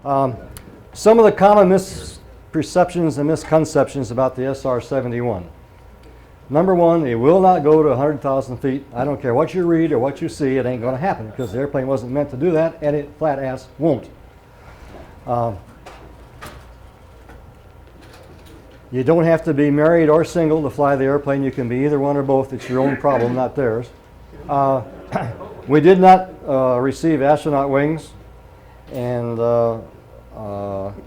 Some of the common misperceptions and misconceptions about the SR-71. Number one, it will not go to 100,000 feet. I don't care what you read or what you see, it ain't going to happen because the airplane wasn't meant to do that, and it flat ass won't. You don't have to be married or single to fly the airplane. You can be either one or both. It's your own problem, not theirs. We did not receive astronaut wings, and the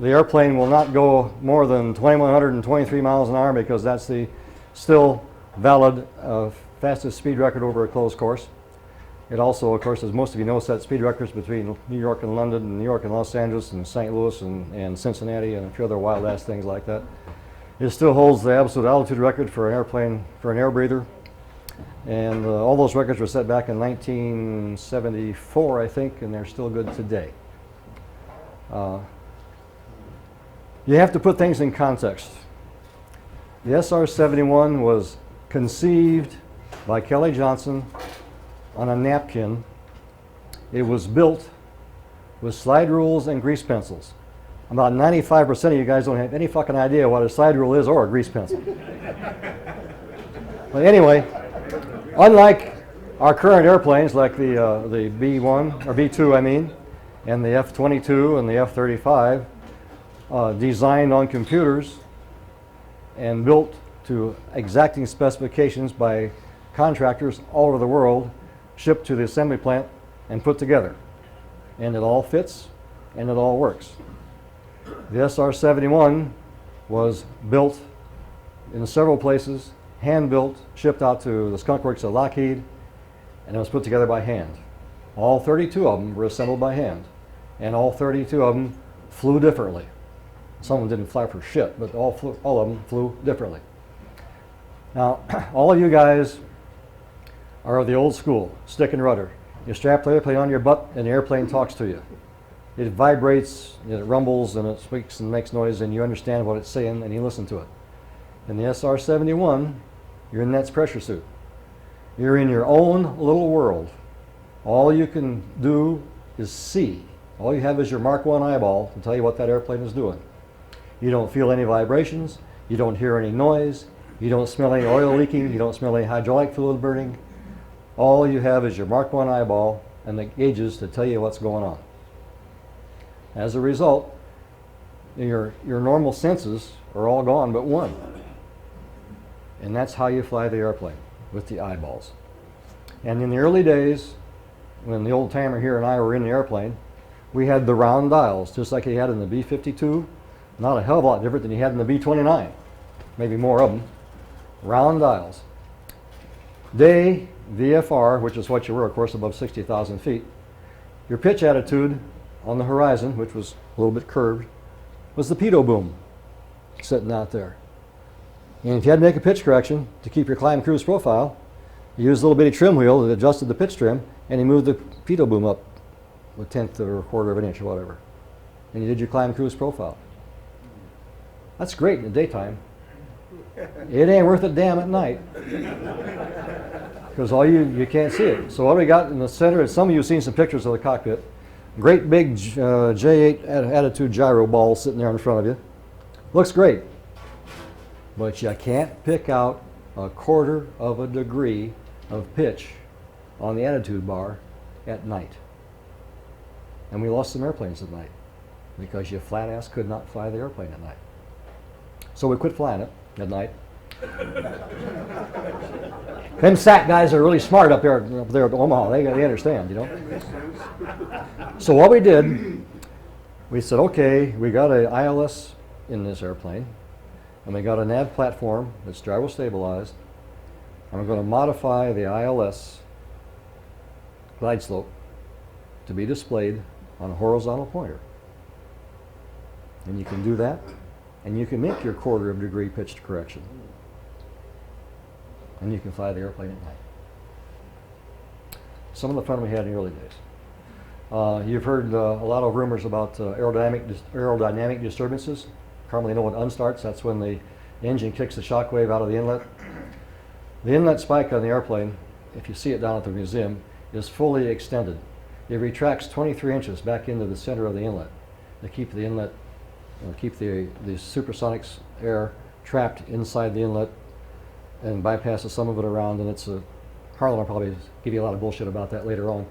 airplane will not go more than 2,123 miles an hour because that's the still valid fastest speed record over a closed course. It also, of course, as most of you know, set speed records between New York and London, and New York and Los Angeles, and St. Louis and Cincinnati, and a few other wild ass things like that. It still holds the absolute altitude record for an airplane, for an air breather. And all those records were set back in 1974, I think, and they're still good today. You have to put things in context. The SR-71 was conceived by Kelly Johnson on a napkin. It was built with slide rules and grease pencils. About 95% of you guys don't have any fucking idea what a slide rule is or a grease pencil. But anyway, unlike our current airplanes like the B1, or B2 I mean, and the F-22 and the F-35, designed on computers and built to exacting specifications by contractors all over the world, shipped to the assembly plant and put together. And it all fits and it all works. The SR-71 was built in several places, hand-built, shipped out to the Skunk Works at Lockheed, and it was put together by hand. All 32 of them were assembled by hand, and all 32 of them flew differently. Some of them didn't fly for shit, but all of them flew differently. Now, all of you guys are of the old school, stick and rudder. You strap the airplane on your butt, and the airplane talks to you. It vibrates, it rumbles, and it squeaks and makes noise, and you understand what it's saying, and you listen to it. In the SR-71, you're in that pressure suit. You're in your own little world. All you can do is see. All you have is your Mark I eyeball to tell you what that airplane is doing. You don't feel any vibrations. You don't hear any noise. You don't smell any oil leaking. You don't smell any hydraulic fluid burning. All you have is your Mark I eyeball and the gauges to tell you what's going on. As a result, your normal senses are all gone but one. And that's how you fly the airplane, with the eyeballs. And in the early days, when the old timer here and I were in the airplane, we had the round dials, just like you had in the B-52. Not a hell of a lot different than you had in the B-29. Maybe more of them. Round dials. Day, VFR, which is what you were, of course, above 60,000 feet. Your pitch attitude on the horizon, which was a little bit curved, was the pitot boom sitting out there. And if you had to make a pitch correction to keep your climb cruise profile, you used a little bitty trim wheel that adjusted the pitch trim, and you moved the pitot boom up a tenth or a quarter of an inch or whatever. And you did your climb cruise profile. That's great in the daytime. It ain't worth a damn at night. Because you can't see it. So what we got in the center, and some of you have seen some pictures of the cockpit, great big J8 attitude gyro ball sitting there in front of you. Looks great. But you can't pick out a quarter of a degree of pitch on the attitude bar at night. And we lost some airplanes at night because you flat ass could not fly the airplane at night. So we quit flying it at night. Them SAC guys are really smart up there at Omaha. They understand, you know. So what we did, we said, okay, we got an ILS in this airplane, and we got a nav platform that's gyro stabilized, and we're going to modify the ILS glide slope to be displayed on a horizontal pointer. And you can do that, and you can make your quarter of a degree pitch correction. And you can fly the airplane at night. Some of the fun we had in the early days. You've heard a lot of rumors about aerodynamic disturbances. Commonly known as unstarts. That's when the engine kicks the shock wave out of the inlet. The inlet spike on the airplane, if you see it down at the museum, is fully extended. It retracts 23 inches back into the center of the inlet. They keep the inlet, keep the supersonics air trapped inside the inlet and bypasses some of it around, and it's a, Harlan will probably give you a lot of bullshit about that later on.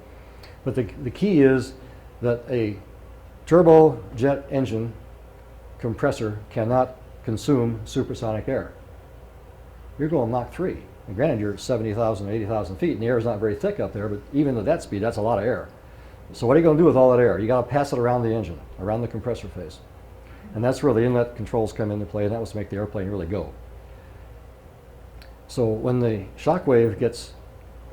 But the key is that a turbojet engine compressor cannot consume supersonic air. You're going Mach 3. And granted, you're at 70,000, 80,000 feet, and the air is not very thick up there, but even at that speed, that's a lot of air. So what are you going to do with all that air? You got to pass it around the engine, around the compressor phase. And that's where the inlet controls come into play, and that was to make the airplane really go. So when the shock wave gets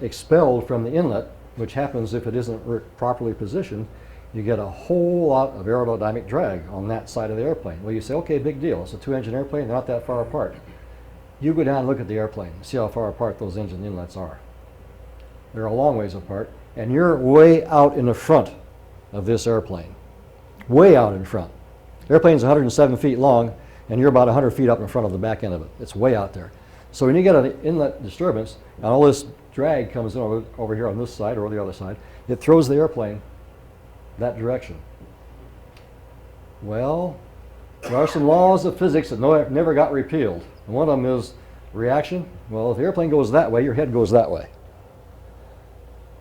expelled from the inlet, which happens if it isn't properly positioned, you get a whole lot of aerodynamic drag on that side of the airplane. Well, you say, okay, big deal. It's a two-engine airplane. They're not that far apart. You go down and look at the airplane, see how far apart those engine inlets are. They're a long ways apart, and you're way out in the front of this airplane. Way out in front. The airplane's 107 feet long, and you're about 100 feet up in front of the back end of it. It's way out there. So when you get an inlet disturbance, and all this drag comes in over here on this side or the other side, it throws the airplane that direction. Well, there are some laws of physics that never got repealed. And one of them is reaction. Well, if the airplane goes that way, your head goes that way.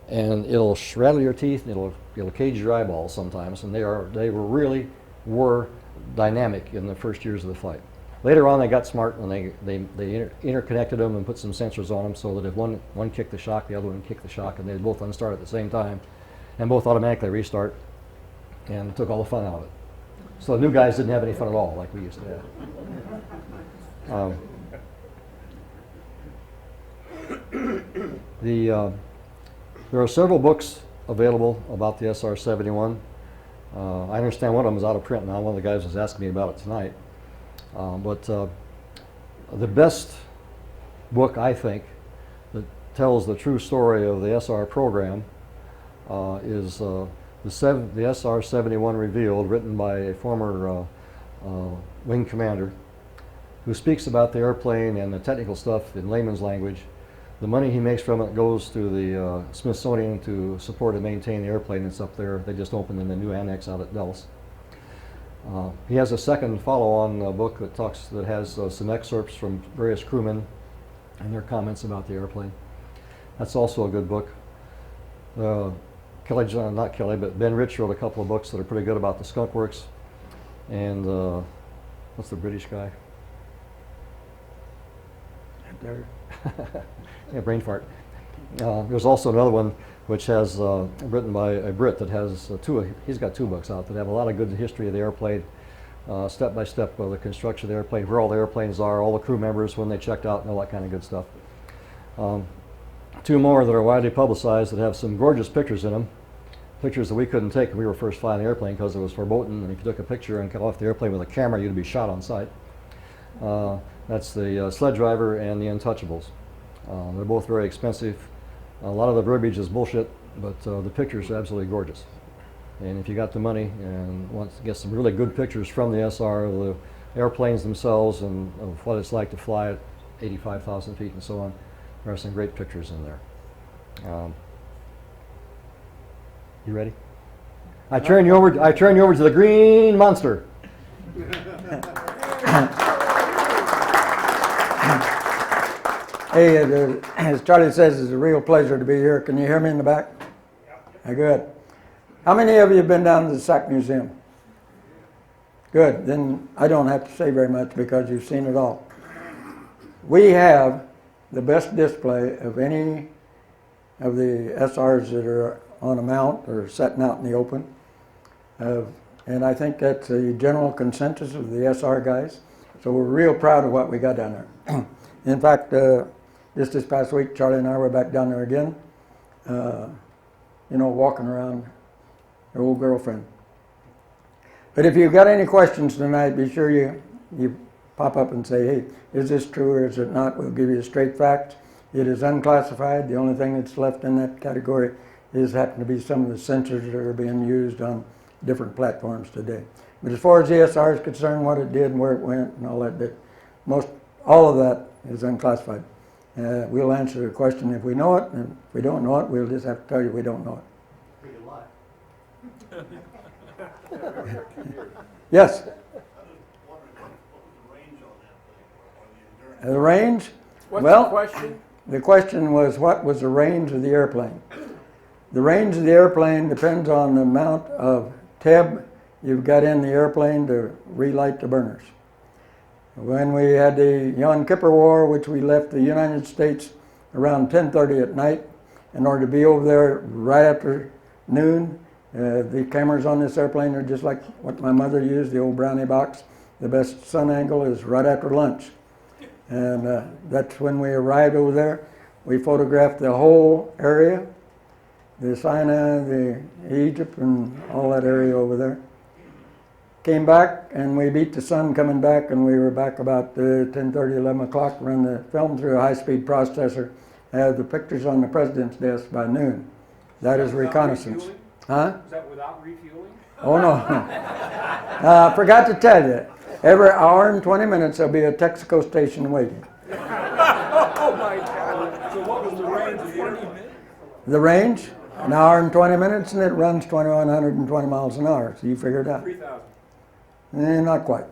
And it'll rattle your teeth, and it'll cage your eyeballs sometimes, and they really were dynamic in the first years of the flight. Later on, they got smart, and they interconnected them and put some sensors on them so that if one kicked the shock, the other one kicked the shock, and they both unstart at the same time, and both automatically restart, and it took all the fun out of it. So the new guys didn't have any fun at all, like we used to have. There are several books available about the SR-71. I understand one of them is out of print now. One of the guys was asking me about it tonight. But the best book, I think, that tells the true story of the SR program is the SR-71 Revealed, written by a former wing commander who speaks about the airplane and the technical stuff in layman's language. The money he makes from it goes to the Smithsonian to support and maintain the airplane that's up there. They just opened in the new annex out at Dulles. He has a second follow-on book that has some excerpts from various crewmen and their comments about the airplane. That's also a good book. Not Kelly, but Ben Rich wrote a couple of books that are pretty good about the Skunk Works. And what's the British guy? There. Yeah, brain fart. There's also another one which has written by a Brit that has he's got two books out that have a lot of good history of the airplane, step by step of the construction of the airplane, where all the airplanes are, all the crew members when they checked out, and all that kind of good stuff. Two more that are widely publicized that have some gorgeous pictures in them, pictures that we couldn't take when we were first flying the airplane because it was verboten, and if you took a picture and got off the airplane with a camera, you'd be shot on sight. That's the Sled Driver and the Untouchables. They're both very expensive. A lot of the verbiage is bullshit, but the pictures are absolutely gorgeous. And if you got the money and want to get some really good pictures from the SR, the airplanes themselves, and of what it's like to fly at 85,000 feet and so on, there are some great pictures in there. You ready? I turn you over to the green monster. Hey, as Charlie says, it's a real pleasure to be here. Can you hear me in the back? Yep. Good. How many of you have been down to the SAC Museum? Good. Then I don't have to say very much because you've seen it all. We have the best display of any of the SRs that are on a mount or setting out in the open. And I think that's a general consensus of the SR guys. So we're real proud of what we got down there. In fact, just this past week, Charlie and I were back down there again, walking around her old girlfriend. But if you've got any questions tonight, be sure you pop up and say, hey, is this true or is it not? We'll give you straight facts. It is unclassified. The only thing that's left in that category happen to be some of the sensors that are being used on different platforms today. But as far as the SR is concerned, what it did and where it went and all that, all of that is unclassified. We'll answer the question if we know it, and if we don't know it, we'll just have to tell you we don't know it. Yes? The range? What's Well, the question? the question was, what was the range of the airplane? The range of the airplane depends on the amount of TEB you've got in the airplane to relight the burners. When we had the Yom Kippur War, which we left the United States around 10:30 at night, in order to be over there right after noon, the cameras on this airplane are just like what my mother used, the old brownie box. The best sun angle is right after lunch. And that's when we arrived over there. We photographed the whole area, the Sinai, the Egypt, and all that area over there. Came back, and we beat the sun coming back, and we were back about 10:30, 11 o'clock, run the film through a high-speed processor, have the pictures on the president's desk by noon. That is reconnaissance. Huh? Is that without refueling? Oh, no. Forgot to tell you, every hour and 20 minutes there'll be a Texaco station waiting. Oh my God. So what was the range of the airplane? The range, an hour and 20 minutes, and it runs 2,120 miles an hour, so you figure it out. 3,000. Not quite.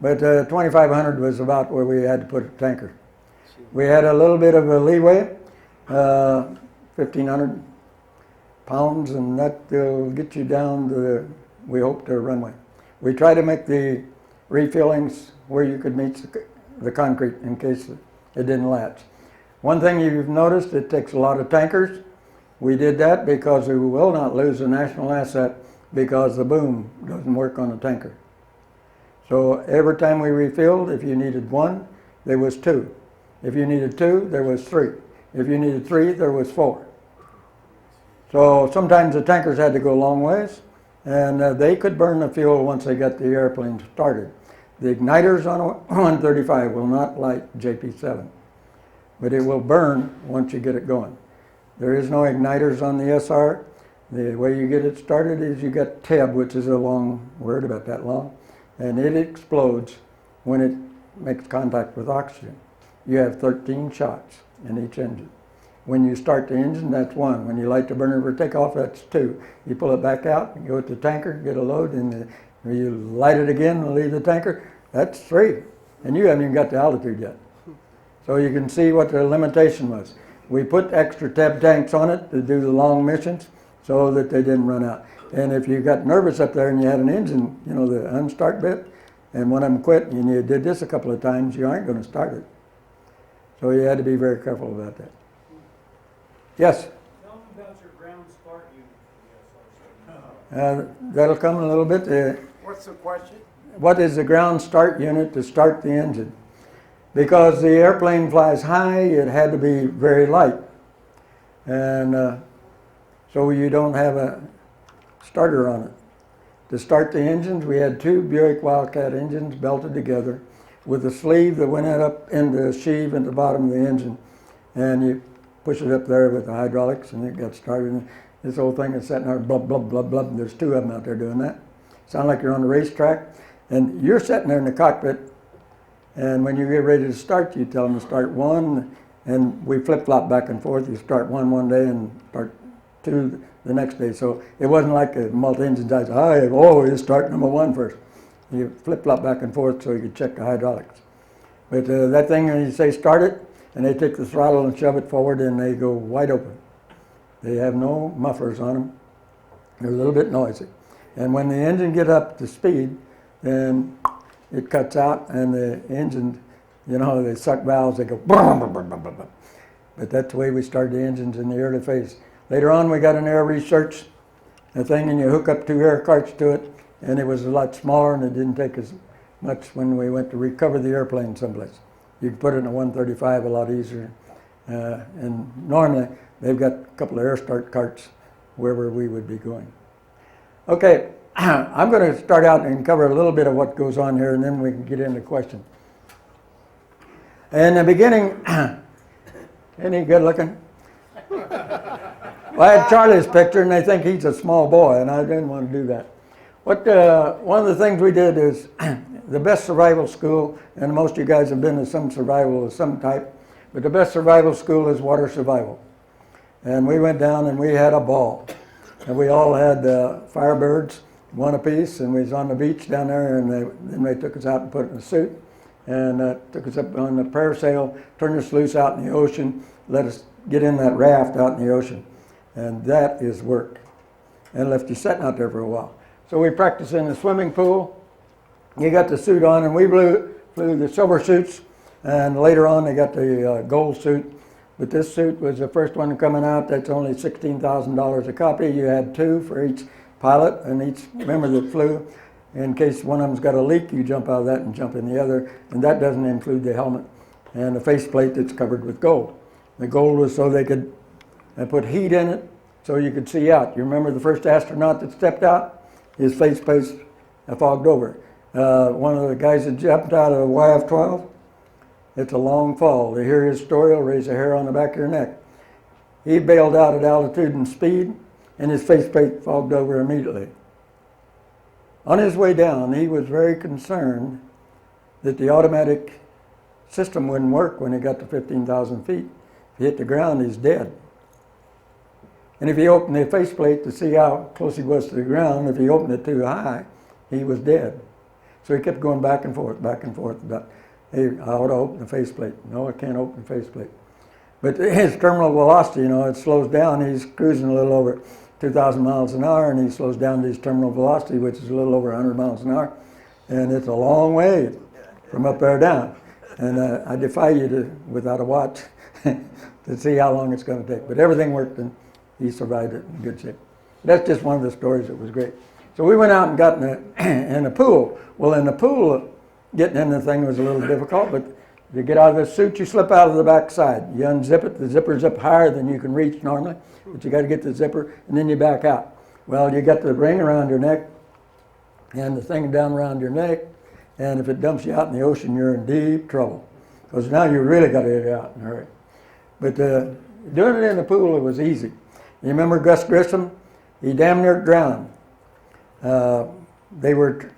But 2,500 was about where we had to put a tanker. We had a little bit of a leeway, 1,500 pounds, and that will get you down to, we hope, the runway. We try to make the refillings where you could meet the concrete in case it didn't latch. One thing you've noticed, it takes a lot of tankers. We did that because we will not lose a national asset because the boom doesn't work on a tanker. So every time we refilled, if you needed one, there was two. If you needed two, there was three. If you needed three, there was four. So sometimes the tankers had to go a long ways, and they could burn the fuel once they got the airplane started. The igniters on a 135 will not light JP7, but it will burn once you get it going. There is no igniters on the SR. The way you get it started is you get TEB, which is a long word, about that long, and it explodes when it makes contact with oxygen. You have 13 shots in each engine. When you start the engine, that's one. When you light the burner for takeoff, that's two. You pull it back out, you go to the tanker, get a load, and you light it again and leave the tanker, that's three. And you haven't even got to altitude yet. So you can see what the limitation was. We put extra TEB tanks on it to do the long missions so that they didn't run out. And if you got nervous up there and you had an engine, you know, the unstart bit, and one of them quit, and you did this a couple of times, you aren't going to start it. So you had to be very careful about that. Yes? Tell me about your ground start unit. That'll come in a little bit. What's the question? What is the ground start unit to start the engine? Because the airplane flies high, it had to be very light. And so you don't have a starter on it. To start the engines, we had two Buick Wildcat engines belted together with a sleeve that went up into the sheave at the bottom of the engine. And you push it up there with the hydraulics, and it got started. And this whole thing is sitting there, blub, blub, blub, blub. There's two of them out there doing that. Sound like you're on the racetrack. And you're sitting there in the cockpit, and when you get ready to start, you tell them to start one, and we flip-flop back and forth. You start one day and start two the next day. So it wasn't like a multi-engine dice. You start number one first. You flip-flop back and forth so you could check the hydraulics. But that thing, when you say start it, and they take the throttle and shove it forward, and they go wide open. They have no mufflers on them. They're a little bit noisy. And when the engine gets up to speed, then it cuts out, and the engine, you know, they suck valves, they go boom, boom, boom, boom, boom, boom. But that's the way we started the engines in the early phase. Later on, we got an air research thing, and you hook up two air carts to it, and it was a lot smaller, and it didn't take as much when we went to recover the airplane someplace. You can put it in a 135 a lot easier. And normally, they've got a couple of air start carts wherever we would be going. Okay, I'm going to start out and cover a little bit of what goes on here, and then we can get into questions. In the beginning, any good looking? Well, I had Charlie's picture, and they think he's a small boy, and I didn't want to do that. One of the things we did is the best survival school, and most of you guys have been to some survival of some type, but the best survival school is water survival. And we went down and we had a ball. And we all had Firebirds, one apiece, and we was on the beach down there, and then they took us out and put us in a suit, and took us up on the parasail, turned us loose out in the ocean, let us get in that raft out in the ocean. And that is work. And left you sitting out there for a while. So we practiced in the swimming pool. You got the suit on, and we flew the silver suits, and later on they got the gold suit. But this suit was the first one coming out. That's only $16,000 a copy. You had two for each pilot and each member that flew. In case one of them's got a leak, you jump out of that and jump in the other. And that doesn't include the helmet and the faceplate that's covered with gold. The gold was so they could put heat in it so you could see out. You remember the first astronaut that stepped out? His faceplate fogged over. One of the guys that jumped out of the YF-12, it's a long fall. To hear his story, it'll raise a hair on the back of your neck. He bailed out at altitude and speed, and his faceplate fogged over immediately. On his way down, he was very concerned that the automatic system wouldn't work when he got to 15,000 feet. If he hit the ground, he's dead. And if he opened the faceplate to see how close he was to the ground, if he opened it too high, he was dead. So he kept going back and forth about, hey, I ought to open the faceplate. No, I can't open the faceplate. But his terminal velocity, it slows down. He's cruising a little over 2,000 miles an hour, and he slows down to his terminal velocity, which is a little over 100 miles an hour. And it's a long way from up there down. And I defy you to, without a watch, to see how long it's going to take. But everything worked, and he survived it in good shape. That's just one of the stories that was great. So we went out and got in the pool. Well, in the pool, getting in the thing was a little difficult, but you get out of the suit, you slip out of the back side. You unzip it, the zipper's up higher than you can reach normally, but you got to get the zipper, and then you back out. Well, you got the ring around your neck and the thing down around your neck, and if it dumps you out in the ocean, you're in deep trouble, because now you really got to get out in a hurry. But doing it in the pool, it was easy. You remember Gus Grissom? He damn near drowned. They were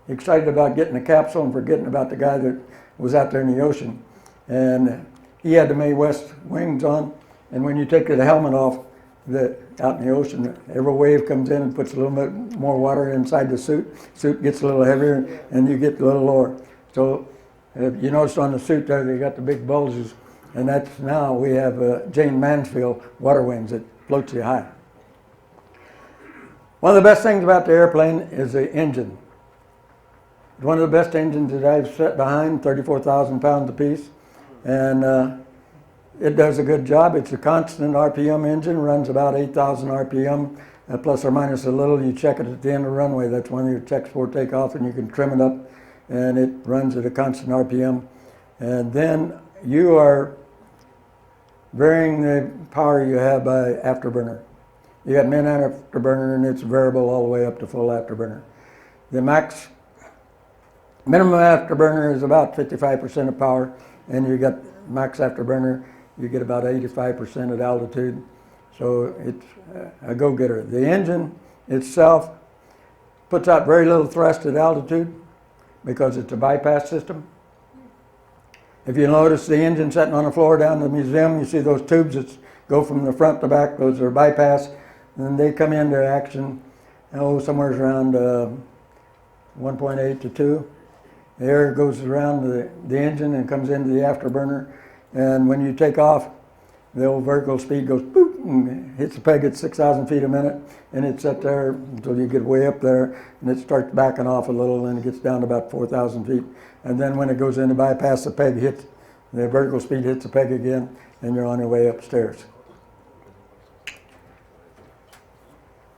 excited about getting the capsule and forgetting about the guy that was out there in the ocean. And he had the Mae West wings on, and when you take the helmet off, out in the ocean, every wave comes in and puts a little bit more water inside the suit. Suit gets a little heavier, and you get a little lower. So you notice on the suit there, they got the big bulges, and that's now we have Jane Mansfield water wings that floats you high. One of the best things about the airplane is the engine. It's one of the best engines that I've set behind, 34,000 pounds apiece, and it does a good job. It's a constant RPM engine, runs about 8,000 RPM, plus or minus a little. You check it at the end of the runway. That's one of your checks for takeoff, and you can trim it up, and it runs at a constant RPM. And then you are varying the power you have by afterburner. You got min afterburner, and it's variable all the way up to full afterburner. The minimum afterburner is about 55% of power, and you got max afterburner, you get about 85% at altitude. So it's a go-getter. The engine itself puts out very little thrust at altitude because it's a bypass system. If you notice the engine sitting on the floor down in the museum, you see those tubes that go from the front to back, those are bypass, and they come into action, somewhere around 1.8 to 2. The air goes around the engine and comes into the afterburner, and when you take off, the old vertical speed goes boop and hits the peg at 6,000 feet a minute, and it's set there until you get way up there, and it starts backing off a little, and it gets down to about 4,000 feet. And then when it goes into bypass, the peg hits, the vertical speed hits the peg again, and you're on your way upstairs.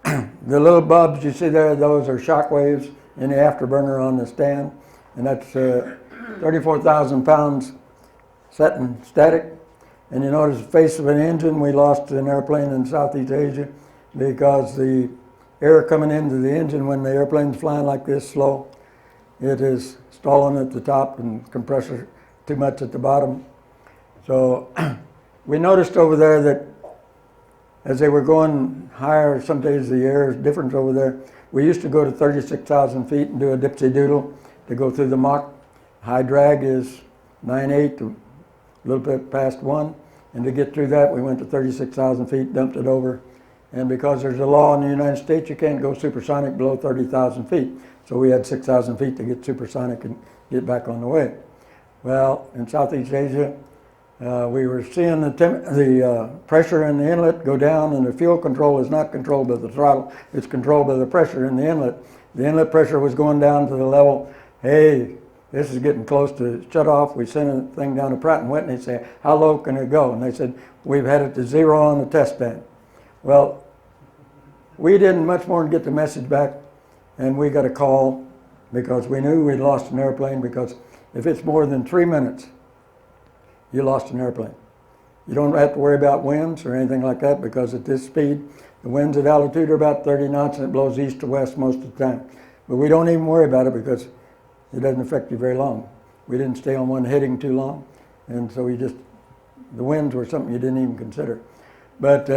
The little bulbs you see there, those are shock waves in the afterburner on the stand, and that's 34,000 pounds setting static. And you notice the face of an engine. We lost an airplane in Southeast Asia because the air coming into the engine when the airplane's flying like this slow, it is stalling at the top and compressor too much at the bottom. So we noticed over there that as they were going higher, some days the air is different over there. We used to go to 36,000 feet and do a dipsy doodle to go through the Mach. High drag is 9.8 to a little bit past 1. And to get through that, we went to 36,000 feet, dumped it over, And because there's a law in the United States, you can't go supersonic below 30,000 feet. So we had 6,000 feet to get supersonic and get back on the way. Well, in Southeast Asia, we were seeing the pressure in the inlet go down, and the fuel control is not controlled by the throttle, it's controlled by the pressure in the inlet. The inlet pressure was going down to the level, hey, this is getting close to shut off. We sent a thing down to Pratt & Whitney and say, how low can it go? And they said, we've had it to 0 on the test stand. Well, we didn't much more than get the message back, and we got a call because we knew we'd lost an airplane, because if it's more than 3 minutes, you lost an airplane. You don't have to worry about winds or anything like that, because at this speed, the winds at altitude are about 30 knots and it blows east to west most of the time. But we don't even worry about it because it doesn't affect you very long. We didn't stay on one heading too long, and so the winds were something you didn't even consider. But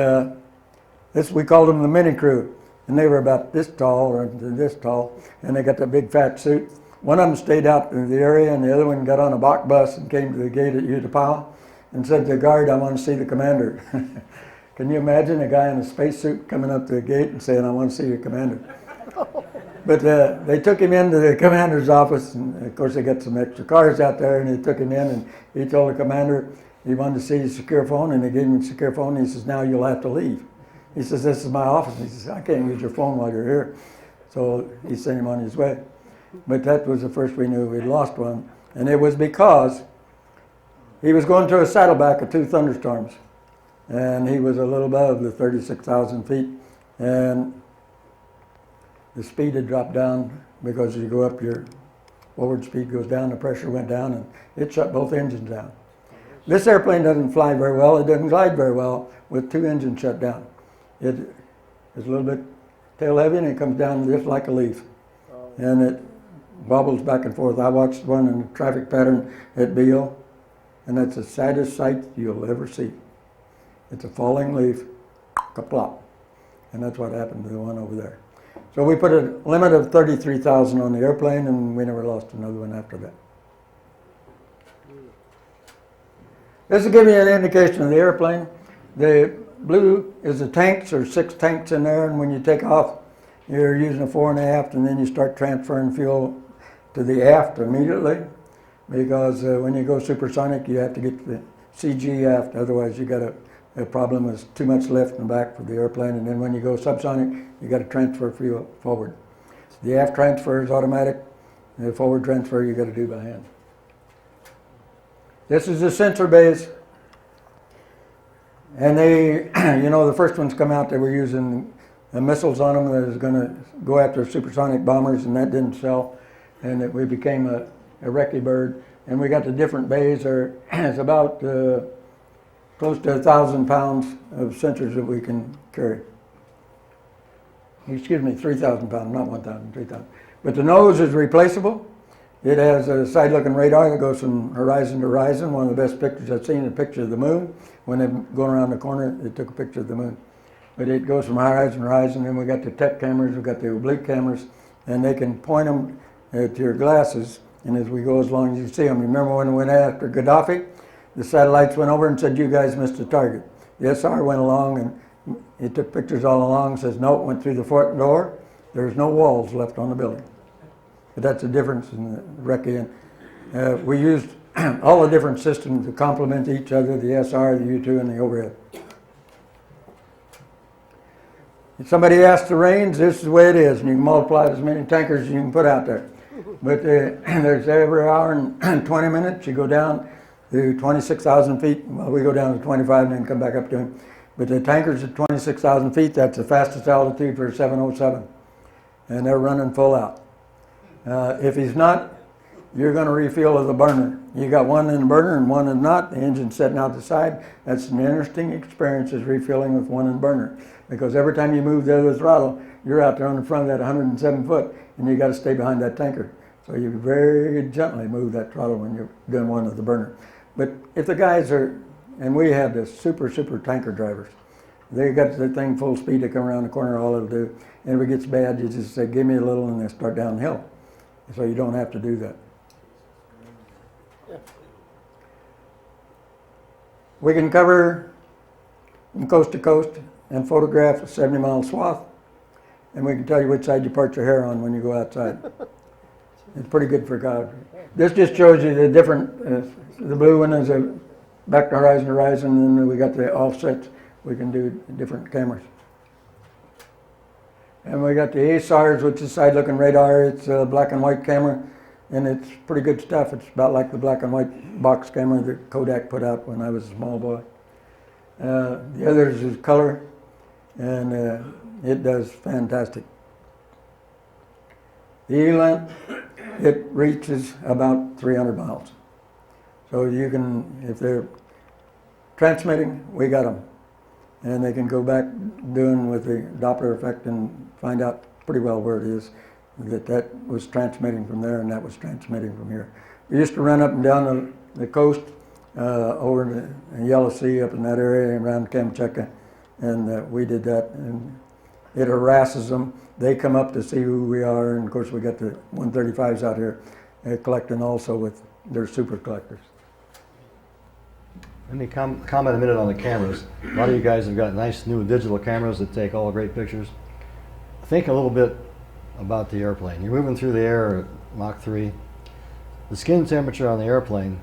we called them the mini crew, and they were about this tall or this tall, and they got that big fat suit. One of them stayed out in the area, and the other one got on a Bach bus and came to the gate at Utapao and said to the guard, I want to see the commander. Can you imagine a guy in a spacesuit coming up to the gate and saying, I want to see your commander? But they took him into the commander's office, and of course they got some extra cars out there, and they took him in, and he told the commander he wanted to see his secure phone, and they gave him a secure phone, and he says, now you'll have to leave. He says, this is my office. He says, I can't use your phone while you're here. So he sent him on his way. But that was the first we knew we'd lost one, and it was because he was going through a saddleback of 2 thunderstorms, and he was a little above the 36,000 feet, and the speed had dropped down, because as you go up, your forward speed goes down, the pressure went down, and it shut both engines down. This airplane doesn't fly very well, it doesn't glide very well with 2 engines shut down. It is a little bit tail heavy, and it comes down just like a leaf, and it wobbles back and forth. I watched one in the traffic pattern at Beale, and that's the saddest sight you'll ever see. It's a falling leaf, kaplop, and that's what happened to the one over there. So we put a limit of 33,000 on the airplane, and we never lost another one after that. This will give you an indication of the airplane. The blue is the tanks. There's 6 tanks in there, and when you take off, you're using a 4 1/2, and then you start transferring fuel to the aft immediately, because when you go supersonic, you have to get the CG aft. Otherwise, you got a problem with too much lift in the back for the airplane. And then when you go subsonic, you got to transfer fuel forward. The aft transfer is automatic. The forward transfer you got to do by hand. This is the sensor bays. And they, the first ones come out, they were using missiles on them that was going to go after supersonic bombers, and that didn't sell. And we became a recce bird. And we got the different bays. There's about close to 1,000 pounds of sensors that we can carry. Excuse me, 3,000 pounds, not 1,000, 3,000. But the nose is replaceable. It has a side-looking radar that goes from horizon to horizon. One of the best pictures I've seen is a picture of the moon. When they're going around the corner, they took a picture of the moon. But it goes from horizon to horizon. Then we got the tech cameras, we got the oblique cameras, and they can point them to your glasses. And as we go, as long as you see them. Remember when we went after Gaddafi? The satellites went over and said, you guys missed the target. The SR went along, and it took pictures all along, says, no, it went through the front door. There's no walls left on the building. But that's the difference in the recce. We used all the different systems to complement each other, the SR, the U2, and the overhead. If somebody asks the range, this is the way it is, and you can multiply as many tankers as you can put out there. But there's every hour and 20 minutes, you go down to 26,000 feet. Well, we go down to 25 and then come back up to him. But the tankers at 26,000 feet, that's the fastest altitude for a 707. And they're running full out. If he's not, you're going to refuel with a burner. You got one in the burner and one in not. The engine's sitting out the side. That's an interesting experience, is refueling with one in the burner. Because every time you move the other throttle, you're out there on the front of that 107 foot, and you got to stay behind that tanker. So you very gently move that throttle when you're doing one with the burner. But if the guys are, and we have the super tanker drivers, they got the thing full speed to come around the corner, all it'll do. And if it gets bad, you just say, give me a little, and they start downhill. So you don't have to do that. We can cover from coast to coast. and photograph a 70-mile swath, and we can tell you which side you part your hair on when you go outside. It's pretty good for photography. This just shows you the different, the blue one is a back to horizon, and then we got the offsets. We can do different cameras. And we got the SRs, which is side-looking radar. It's a black and white camera, and it's pretty good stuff. It's about like the black and white box camera that Kodak put out when I was a small boy. The others is color, and it does fantastic. The Inlet, it reaches about 300 miles. So you can, if they're transmitting, we got them. And they can go back doing with the Doppler effect and find out pretty well where it is, that was transmitting from there and that was transmitting from here. We used to run up and down the coast over in the Yellow Sea up in that area and around Kamchatka, and we did that, and it harasses them. They come up to see who we are, and of course we got the 135s out here collecting also with their super collectors. Let me comment a minute on the cameras. A lot of you guys have got nice new digital cameras that take all great pictures. Think a little bit about the airplane. You're moving through the air at Mach 3. The skin temperature on the airplane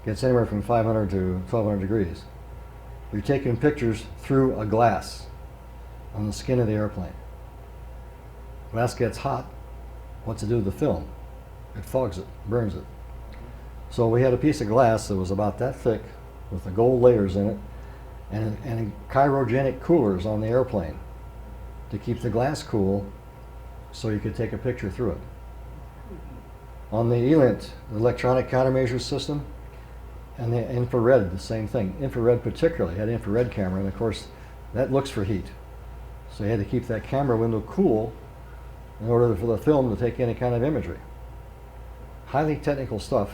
gets anywhere from 500 to 1200 degrees. You're taking pictures through a glass on the skin of the airplane. Glass gets hot. What's it do to the film? It fogs it, burns it. So we had a piece of glass that was about that thick with the gold layers in it and cryogenic coolers on the airplane to keep the glass cool so you could take a picture through it. On the Inlet, the electronic countermeasure system, and the infrared, the same thing. Infrared particularly, had an infrared camera, and of course that looks for heat. So you had to keep that camera window cool in order for the film to take any kind of imagery. Highly technical stuff.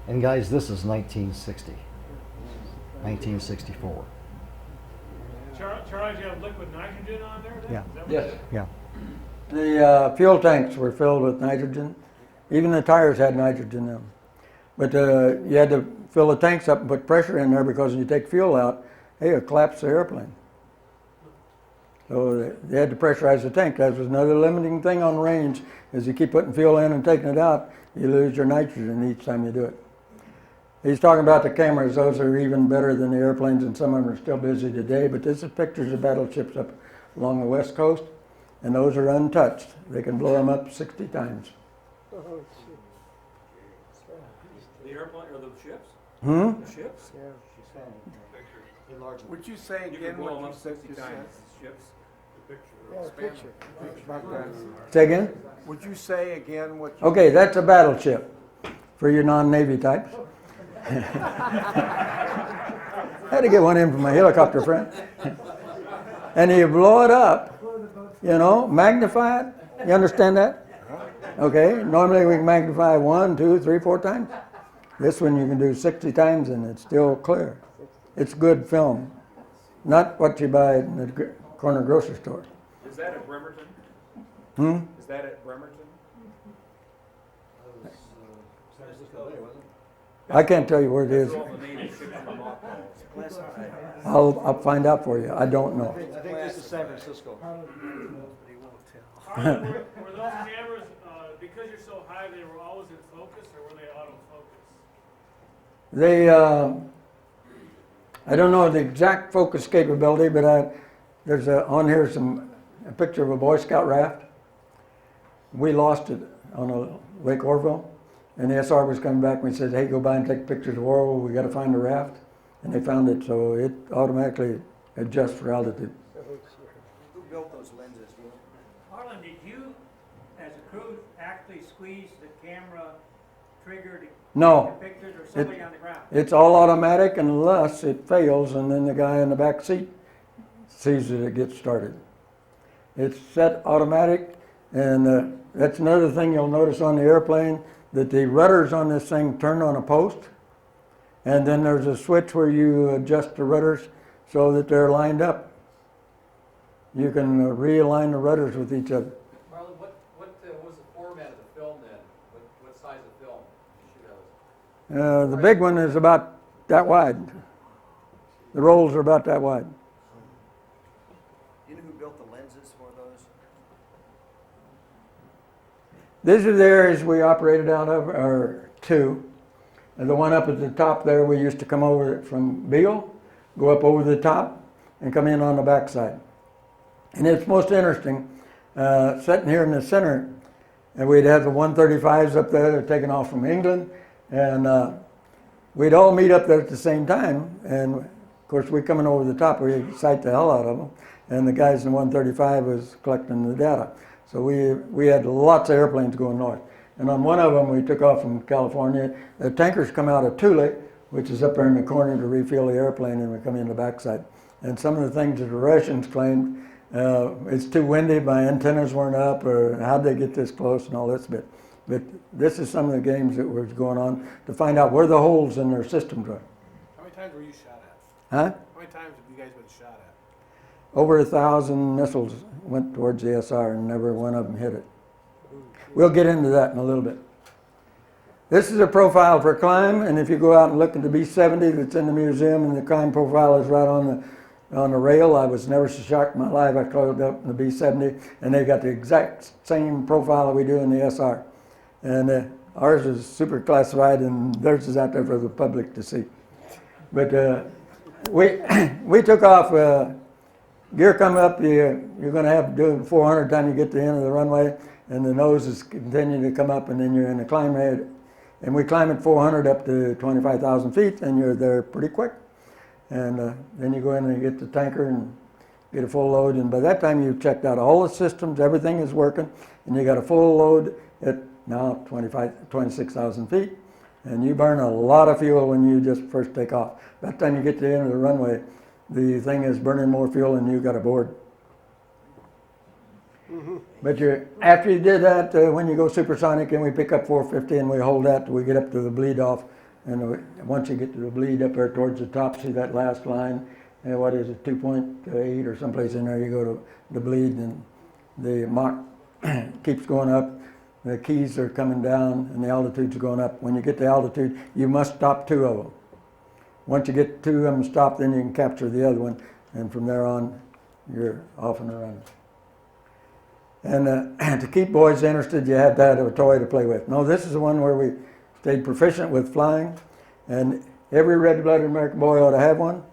And guys, this is 1960. 1964. Charlie, do you have liquid nitrogen on there then? Yeah. Is that what Yes. it is? Yeah. The fuel tanks were filled with nitrogen. Even the tires had nitrogen in them. But you had to fill the tanks up and put pressure in there because when you take fuel out, hey, it'll collapse the airplane. So they had to pressurize the tank. That was another limiting thing on range, is you keep putting fuel in and taking it out, you lose your nitrogen each time you do it. He's talking about the cameras. Those are even better than the airplanes, and some of them are still busy today. But this is pictures of battleships up along the west coast, and those are untouched. They can blow them up 60 times. The airplane or the ships? The ships? Would you say You can again blow them what up you said 60 you times. said? Ships. Yeah, picture. About that. Say again? Would you say again what you... Okay, that's a battleship for your non-Navy types. Had to get one in from my helicopter friend. And you blow it up, you know, magnify it. You understand that? Okay, normally we can magnify 1, 2, 3, 4 times. This one you can do 60 times and it's still clear. It's good film. Not what you buy in the corner grocery store. Is that at Bremerton? Is that at Bremerton? I can't tell you where it is. Those are all the Navy ships from mothballs. I'll find out for you. I don't know. I think this is San Francisco. Harlan, were those cameras, because you're so high, they were always in focus, or were they autofocus? They, I don't know the exact focus capability, but there's on here a picture of a Boy Scout raft. We lost it on Lake Orville, and the SR was coming back and we said, hey, go by and take pictures of Orville, we got to find the raft. And they found it, so it automatically adjusts for altitude. Who built those lenses? Do you know? Harlan, did you, as a crew, actually squeeze the camera trigger to No. take the pictures, or somebody on the ground? It's all automatic unless it fails, and then the guy in the back seat sees that it gets started. It's set automatic, and that's another thing you'll notice on the airplane, that the rudders on this thing turn on a post, and then there's a switch where you adjust the rudders so that they're lined up. You can realign the rudders with each other. Harlan, what was the format of the film then? What size of film did you shoot out? The big one is about that wide. The rolls are about that wide. These are the areas we operated out of, or two. And the one up at the top there, we used to come over from Beale, go up over the top, and come in on the backside. And it's most interesting, sitting here in the center, and we'd have the 135s up there, they're taking off from England, and we'd all meet up there at the same time, and of course we coming over the top, we sight the hell out of them, and the guys in the 135 was collecting the data. So we had lots of airplanes going north. And on one of them, we took off from California. The tankers come out of Tule, which is up there in the corner to refuel the airplane, and we come in the backside. And some of the things that the Russians claimed, it's too windy, my antennas weren't up, or how'd they get this close and all this bit. But this is some of the games that was going on to find out where the holes in their systems are. How many times were you shot at? Huh? How many times have you guys been shot at? Over 1,000 missiles went towards the SR, and never one of them hit it. We'll get into that in a little bit. This is a profile for climb, and if you go out and look at the B-70 that's in the museum, and the climb profile is right on the rail. I was never so shocked in my life. I climbed up in the B-70, and they got the exact same profile that we do in the SR. And ours is super classified, and theirs is out there for the public to see. But we took off. Gear come up, you're going to have to do it 400 time you get to the end of the runway, and the nose is continuing to come up, and then you're in the climb rate. And we climb at 400 up to 25,000 feet, and you're there pretty quick. And then you go in and get the tanker and get a full load, and by that time you've checked out all the systems, everything is working, and you got a full load at now 26,000 feet, and you burn a lot of fuel when you just first take off. By the time you get to the end of the runway, the thing is burning more fuel than you got aboard. But after you did that, when you go supersonic and we pick up 450 and we hold that till we get up to the bleed off, and once you get to the bleed up there towards the top, see that last line, and what is it, 2.8 or someplace in there, you go to the bleed, and the Mach keeps going up, the keys are coming down, and the altitude's going up. When you get to altitude, you must stop two of them. Once you get two of them stopped, then you can capture the other one, and from there on, you're off and running. And to keep boys interested, you have to have a toy to play with. No, this is the one where we stayed proficient with flying, and every red-blooded American boy ought to have one,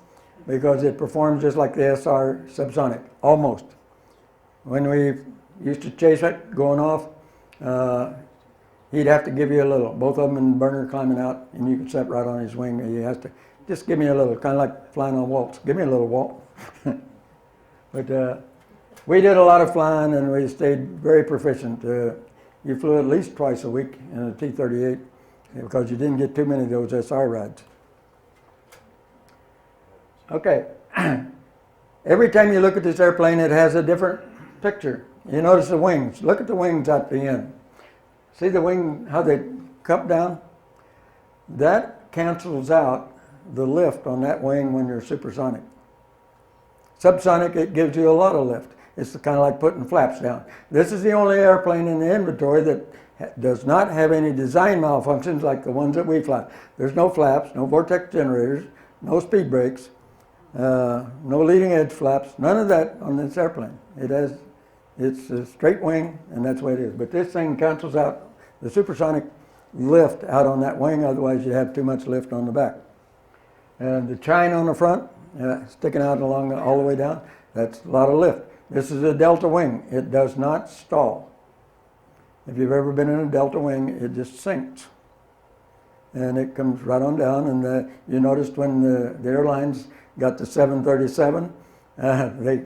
because it performs just like the SR subsonic, almost. When we used to chase it going off, he'd have to give you a little. Both of them in the burner climbing out, and you can sit right on his wing. He has to just give me a little, kind of like flying on waltz. Give me a little waltz. But we did a lot of flying, and we stayed very proficient. You flew at least twice a week in a T-38 because you didn't get too many of those SR rides. Okay. Every time you look at this airplane, it has a different picture. You notice the wings. Look at the wings at the end. See the wing, how they cup down? That cancels out the lift on that wing when you're supersonic. Subsonic, it gives you a lot of lift. It's kind of like putting flaps down. This is the only airplane in the inventory that does not have any design malfunctions like the ones that we fly. There's no flaps, no vortex generators, no speed brakes, no leading edge flaps, none of that on this airplane. It's a straight wing, and that's the way it is. But this thing cancels out the supersonic lift out on that wing, otherwise you have too much lift on the back. And the chine on the front, sticking out along all the way down, that's a lot of lift. This is a delta wing. It does not stall. If you've ever been in a delta wing, it just sinks. And it comes right on down, and you noticed when the airlines got the 737, they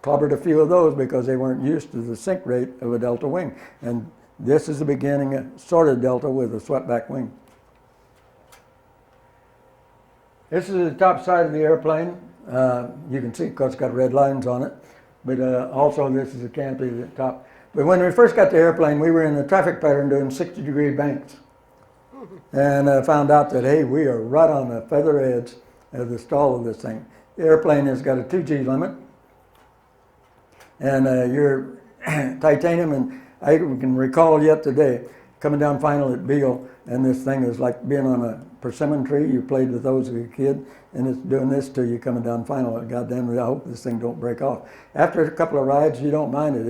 clobbered a few of those because they weren't used to the sink rate of a delta wing. And this is the beginning of sort of delta with a swept-back wing. This is the top side of the airplane. You can see because it's got red lines on it. But also this is the canopy at the top. But when we first got the airplane, we were in the traffic pattern doing 60-degree banks. And found out that, hey, we are right on the feather edge of the stall of this thing. The airplane has got a 2G limit. And your titanium, and I can recall yet today, coming down final at Beale, and this thing is like being on a persimmon tree. You played with those as a kid, and it's doing this to you coming down final. Goddamn it, I hope this thing don't break off. After a couple of rides, you don't mind it.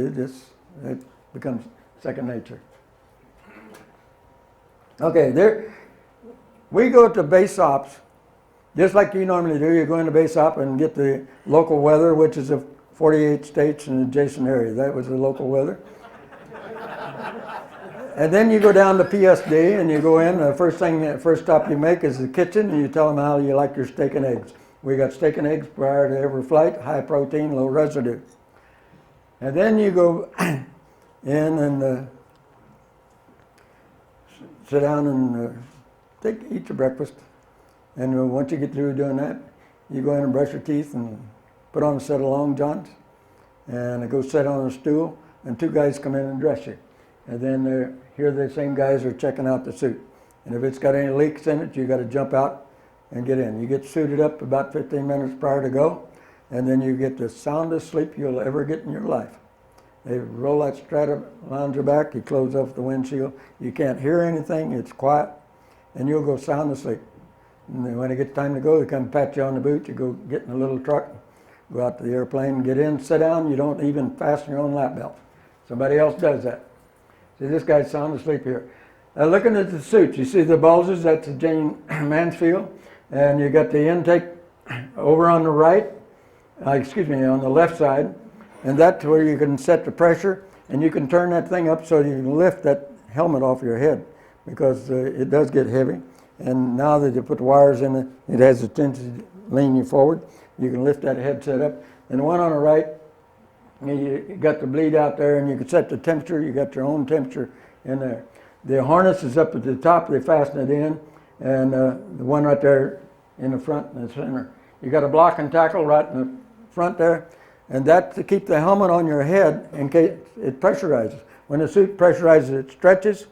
It becomes second nature. Okay, there, we go to base ops, just like you normally do. You go into base op and get the local weather, which is the 48 states and adjacent area. That was the local weather. And then you go down to PSD and you go in. The first stop you make is the kitchen, and you tell them how you like your steak and eggs. We got steak and eggs prior to every flight, high protein, low residue. And then you go in and sit down and eat your breakfast. And once you get through doing that, you go in and brush your teeth and put on a set of long johns and go sit on a stool, and two guys come in and dress you. And then here the same guys are checking out the suit. And if it's got any leaks in it, you got to jump out and get in. You get suited up about 15 minutes prior to go, and then you get the soundest sleep you'll ever get in your life. They roll that strata lounger back, you close off the windshield, you can't hear anything, it's quiet, and you'll go sound asleep. And then when it gets time to go, they come pat you on the boot, you go get in a little truck, go out to the airplane, get in, sit down, you don't even fasten your own lap belt. Somebody else does that. See, this guy's sound asleep here. Looking at the suits, you see the bulges, that's the Jane Mansfield, and you got the intake over on the right, on the left side, and that's where you can set the pressure, and you can turn that thing up so you can lift that helmet off your head, because it does get heavy. And now that you put the wires in it, it has a tendency to lean you forward. You can lift that headset up. And the one on the right, you got the bleed out there, and you can set the temperature. You got your own temperature in there. The harness is up at the top. They fasten it in, and the one right there in the front and the center. You got a block and tackle right in the front there, and that's to keep the helmet on your head in case it pressurizes. When the suit pressurizes, it stretches,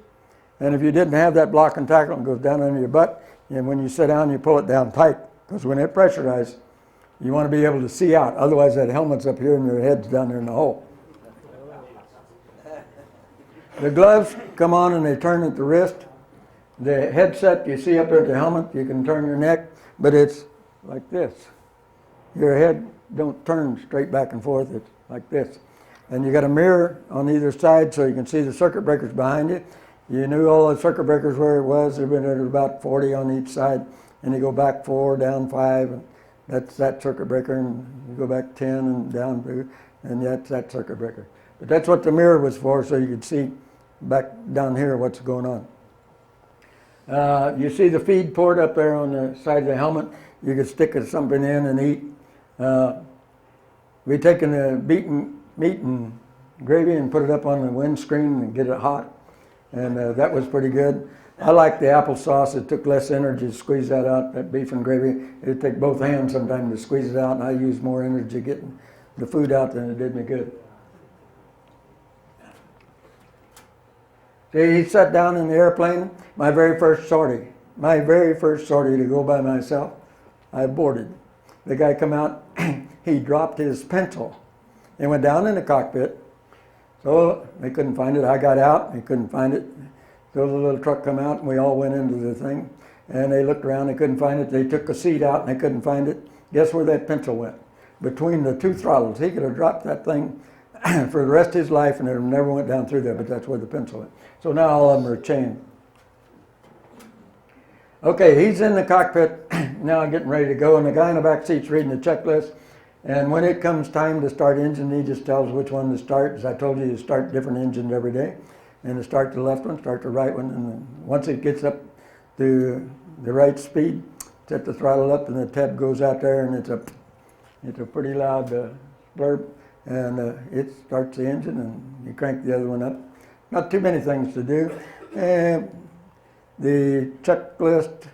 and if you didn't have that block and tackle, it goes down under your butt, and when you sit down, you pull it down tight, because when it pressurizes, you want to be able to see out. Otherwise, that helmet's up here and your head's down there in the hole. The gloves come on and they turn at the wrist. The headset you see up there at the helmet, you can turn your neck, but it's like this. Your head don't turn straight back and forth, it's like this. And you got a mirror on either side so you can see the circuit breakers behind you. You knew all the circuit breakers where it was. There've been about 40 on each side, and you go back 4, down 5, and that's that circuit breaker, and you go back 10 and down 2, and that's that circuit breaker. But that's what the mirror was for, so you could see back down here what's going on. You see the feed port up there on the side of the helmet. You could stick something in and eat. We taken the beaten meat and gravy and put it up on the windscreen and get it hot, and that was pretty good. I like the applesauce. It took less energy to squeeze that out, that beef and gravy. It'd take both hands sometimes to squeeze it out, and I used more energy getting the food out than it did me good. See, he sat down in the airplane, my very first sortie to go by myself, I boarded. The guy come out, he dropped his pencil. He went down in the cockpit, so they couldn't find it. I got out, they couldn't find it. So the little truck come out, and we all went into the thing, and they looked around, they couldn't find it. They took a seat out, and they couldn't find it. Guess where that pencil went? Between the two throttles. He could have dropped that thing for the rest of his life, and it never went down through there, but that's where the pencil went. So now all of them are chained. Okay, he's in the cockpit, now getting ready to go, and the guy in the back seat's reading the checklist, and when it comes time to start engine, he just tells which one to start. As I told you, you start different engines every day, and to start the left one, start the right one, and then once it gets up to the right speed, set the throttle up, and the tab goes out there, and it's a pretty loud blurb, and it starts the engine, and you crank the other one up. Not too many things to do. And the checklist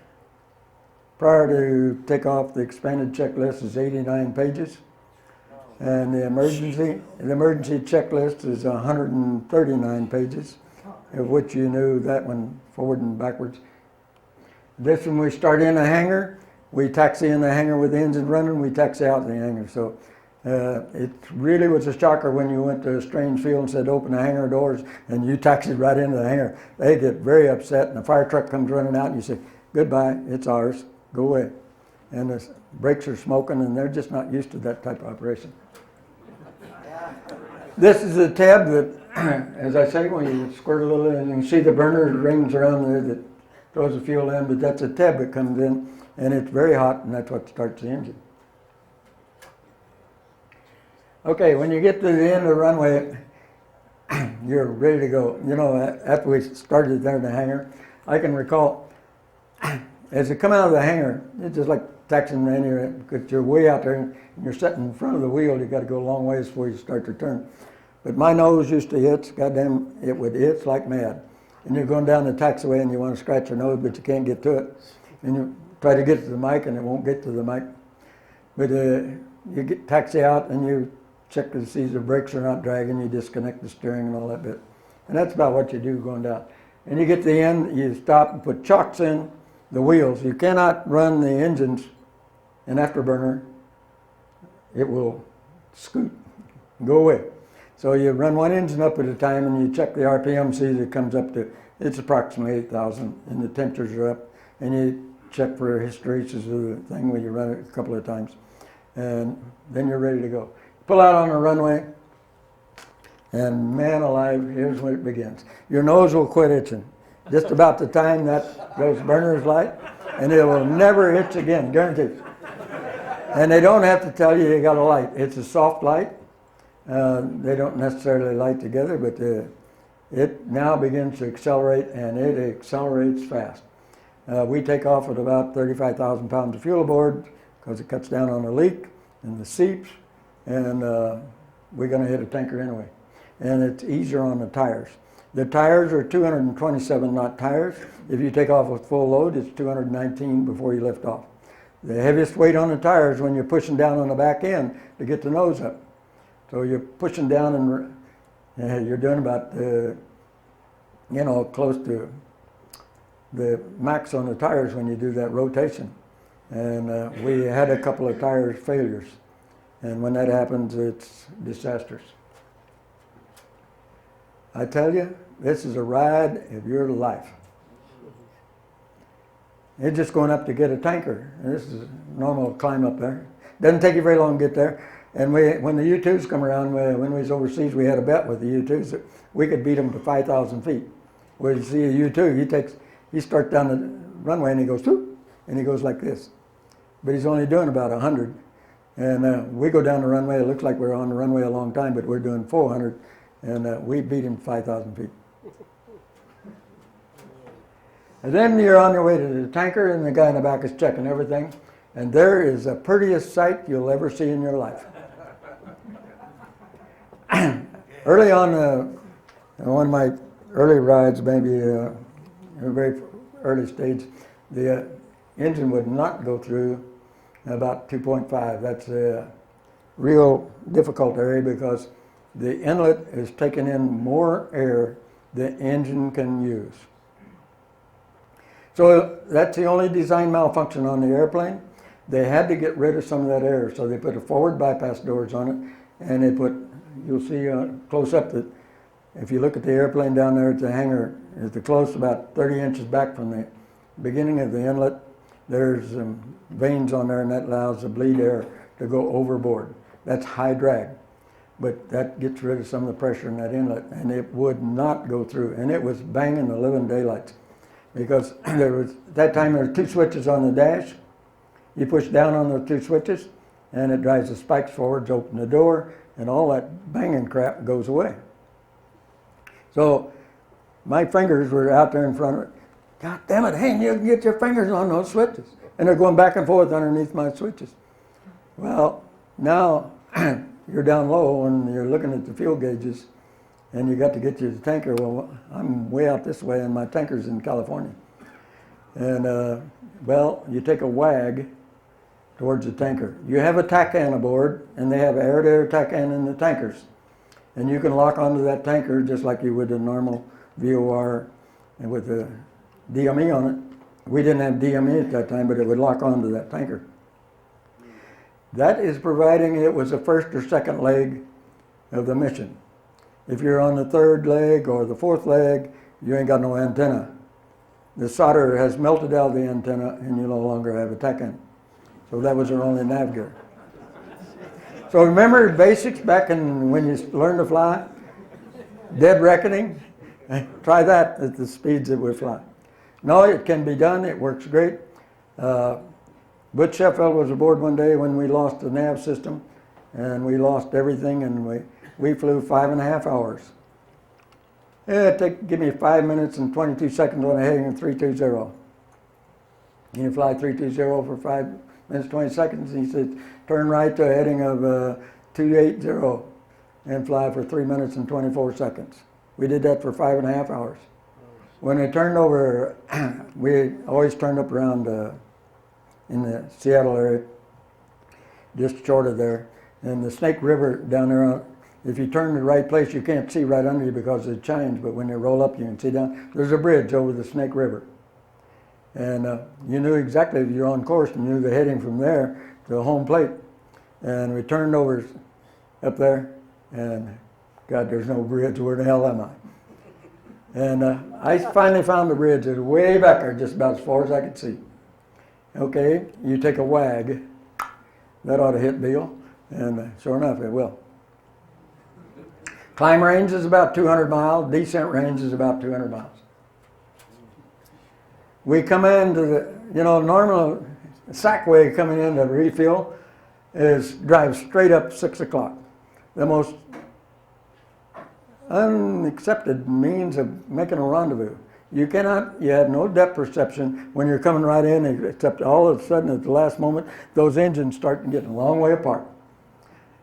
prior to takeoff, the expanded checklist is 89 pages. And the emergency checklist is 139 pages, of which you knew that one forward and backwards. This one, we start in a hangar, we taxi in the hangar with the engine running, we taxi out the hangar. So it really was a shocker when you went to a strange field and said, open the hangar doors, and you taxied right into the hangar. They get very upset, and the fire truck comes running out, and you say, goodbye, it's ours, go away. And the brakes are smoking, and they're just not used to that type of operation. This is a tab that, as I say, when you squirt a little, and you can see the burner rings around there that throws the fuel in, but that's a teb that comes in, and it's very hot, and that's what starts the engine. Okay, when you get to the end of the runway, you're ready to go. You know, after we started there in the hangar, I can recall, as you come out of the hangar, it's just like taxiing in here, because you're way out there, and you're sitting in front of the wheel, you got to go a long ways before you start to turn. But my nose used to itch, goddamn, it would itch like mad. And you're going down the taxiway and you want to scratch your nose, but you can't get to it. And you try to get to the mic and it won't get to the mic. But you get taxi out and you check to see if the brakes are not dragging, you disconnect the steering and all that bit. And that's about what you do going down. And you get to the end, you stop and put chocks in the wheels. You cannot run the engines in afterburner. It will scoot, go away. So you run one engine up at a time and you check the RPM, see that it comes up to, it's approximately 8,000 and the temperatures are up. And you check for hysteresis of the thing when you run it a couple of times. And then you're ready to go. Pull out on the runway and man alive, here's when it begins. Your nose will quit itching. Just about the time that those burners light, and it will never itch again, guaranteed. And they don't have to tell you got a light. It's a soft light. They don't necessarily light together, but it now begins to accelerate, and it accelerates fast. We take off with about 35,000 pounds of fuel aboard because it cuts down on the leak and the seeps, and we're going to hit a tanker anyway. And it's easier on the tires. The tires are 227 knot tires. If you take off with full load, it's 219 before you lift off. The heaviest weight on the tires when you're pushing down on the back end to get the nose up. So you're pushing down and you're doing about, close to the max on the tires when you do that rotation. And we had a couple of tire failures. And when that happens, it's disastrous. I tell you, this is a ride of your life. It's just going up to get a tanker. This is a normal climb up there. Doesn't take you very long to get there. And when the U-2s come around, when we was overseas, we had a bet with the U-2s that we could beat them to 5,000 feet. Where you see a U-2, he starts down the runway and he goes, whoop, and he goes like this. But he's only doing about 100. And we go down the runway, it looks like we're on the runway a long time, but we're doing 400, and we beat him 5,000 feet. And then you're on your way to the tanker, and the guy in the back is checking everything, and there is the prettiest sight you'll ever see in your life. Early on, one of my early rides, maybe a very early stage, the engine would not go through about 2.5. That's a real difficult area because the inlet is taking in more air than the engine can use. So that's the only design malfunction on the airplane. They had to get rid of some of that air, so they put a forward bypass doors on it, and they put, you'll see close up that if you look at the airplane down there at the hangar, at the close about 30 inches back from the beginning of the inlet, there's veins on there, and that allows the bleed air to go overboard. That's high drag, but that gets rid of some of the pressure in that inlet, and it would not go through, and it was banging the living daylights. Because at that time there were two switches on the dash. You push down on those two switches and it drives the spikes forwards, open the door, and all that banging crap goes away. So my fingers were out there in front of it. God damn it, Hain, you can get your fingers on those switches. And they're going back and forth underneath my switches. Well, now you're down low and you're looking at the fuel gauges, and you got to get to the tanker. Well, I'm way out this way, and my tanker's in California. And, you take a wag towards the tanker. You have a TACAN aboard, and they have air-to-air TACAN in the tankers. And you can lock onto that tanker just like you would a normal VOR and with a DME on it. We didn't have DME at that time, but it would lock onto that tanker. That is providing it was the first or second leg of the mission. If you're on the third leg or the fourth leg, you ain't got no antenna. The solder has melted out of the antenna and you no longer have a TACAN. So that was our only navigator. So remember basics back in when you learned to fly? Dead reckoning? Try that at the speeds that we're flying. No, it can be done. It works great. Butch Sheffield was aboard one day when we lost the nav system, and we lost everything, and we flew 5.5 hours. Give me 5 minutes and 22 seconds on a heading of 320. You fly 320 for 5 minutes 20 seconds, and he said, turn right to a heading of 280 and fly for 3 minutes and 24 seconds. We did that for 5.5 hours. When it turned over, we always turned up around in the Seattle area, just short of there. And the Snake River down there, if you turn to the right place, you can't see right under you because of the chines, but when you roll up, you can see down. There's a bridge over the Snake River. And you knew exactly if you're on course, and knew the heading from there to the home plate. And we turned over up there, and God, there's no bridge. Where the hell am I? And I finally found the bridge. It was way back there, just about as far as I could see. Okay, you take a wag. That ought to hit Bill. And sure enough, it will. Climb range is about 200 miles. Descent range is about 200 miles. We come into the, normal SACway coming in to refuel drives straight up 6 o'clock. The most unaccepted means of making a rendezvous. You have no depth perception when you're coming right in, except all of a sudden at the last moment, those engines start getting a long way apart.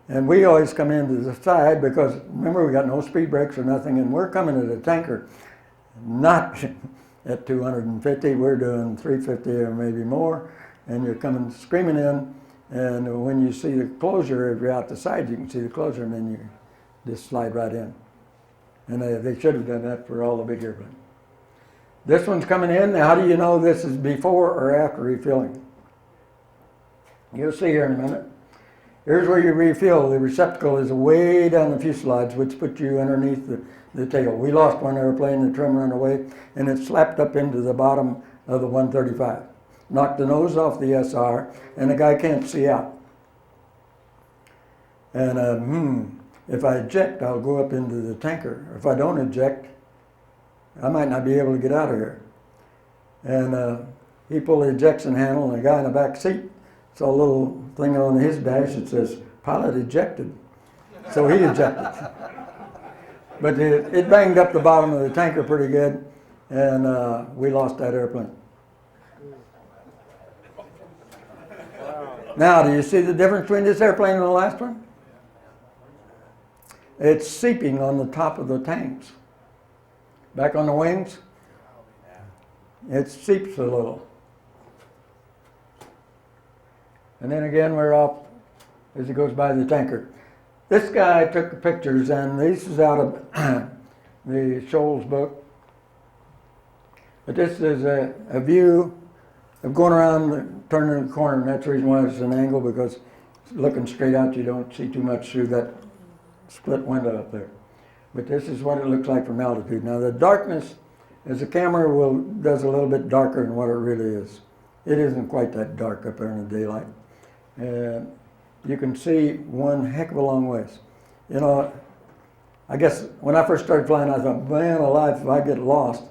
And we always come into the side because, remember, we got no speed brakes or nothing, and we're coming at a tanker, not at 250, we're doing 350 or maybe more, and you're coming screaming in, and when you see the closure, if you're out the side, you can see the closure, and then you just slide right in. And they should have done that for all the big airplanes. This one's coming in. How do you know this is before or after refueling? You'll see here in a minute. Here's where you refuel. The receptacle is way down the fuselage, which puts you underneath the tail. We lost one airplane, the trim ran away, and it slapped up into the bottom of the 135. Knocked the nose off the SR, and the guy can't see out. And if I eject, I'll go up into the tanker. If I don't eject, I might not be able to get out of here. And he pulled the ejection handle, and the guy in the back seat saw a little thing on his dash that says, pilot ejected. So he ejected. But it banged up the bottom of the tanker pretty good, and we lost that airplane. Now, do you see the difference between this airplane and the last one? It's seeping on the top of the tanks. Back on the wings, it seeps a little. And then again, we're off as it goes by the tanker. This guy took the pictures, and this is out of the Shoals book. But this is a view of going around, turning the corner, and that's the reason why it's an angle, because looking straight out, you don't see too much through that split window up there. But this is what it looks like from altitude. Now the darkness, as the camera does a little bit darker than what it really is. It isn't quite that dark up there in the daylight. And you can see one heck of a long ways. I guess when I first started flying, I thought, man alive, if I get lost,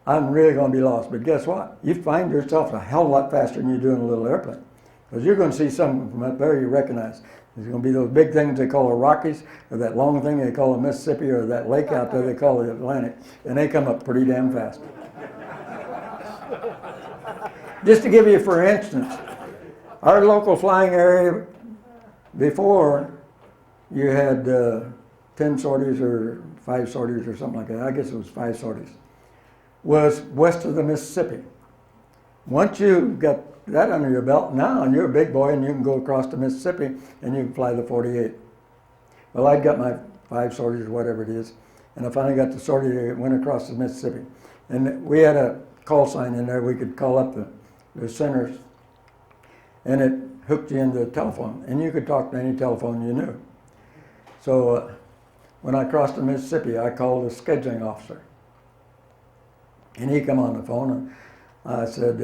I'm really going to be lost. But guess what? You find yourself a hell of a lot faster than you do in a little airplane. Because you're going to see something from up there you recognize. There's going to be those big things they call the Rockies, or that long thing they call the Mississippi, or that lake out there they call the Atlantic, and they come up pretty damn fast. Just to give you, for instance, our local flying area before, you had 10 sorties or 5 sorties or something like that. I guess it was 5 sorties. Was west of the Mississippi. Once you got that under your belt, now you're a big boy and you can go across the Mississippi and you can fly the 48. Well, I'd got my 5 sorties or whatever it is, and I finally got the sortie that went across the Mississippi. And we had a call sign in there. We could call up the centers, and it hooked you into the telephone, and you could talk to any telephone you knew. So when I crossed the Mississippi, I called the scheduling officer, and he come on the phone, and I said,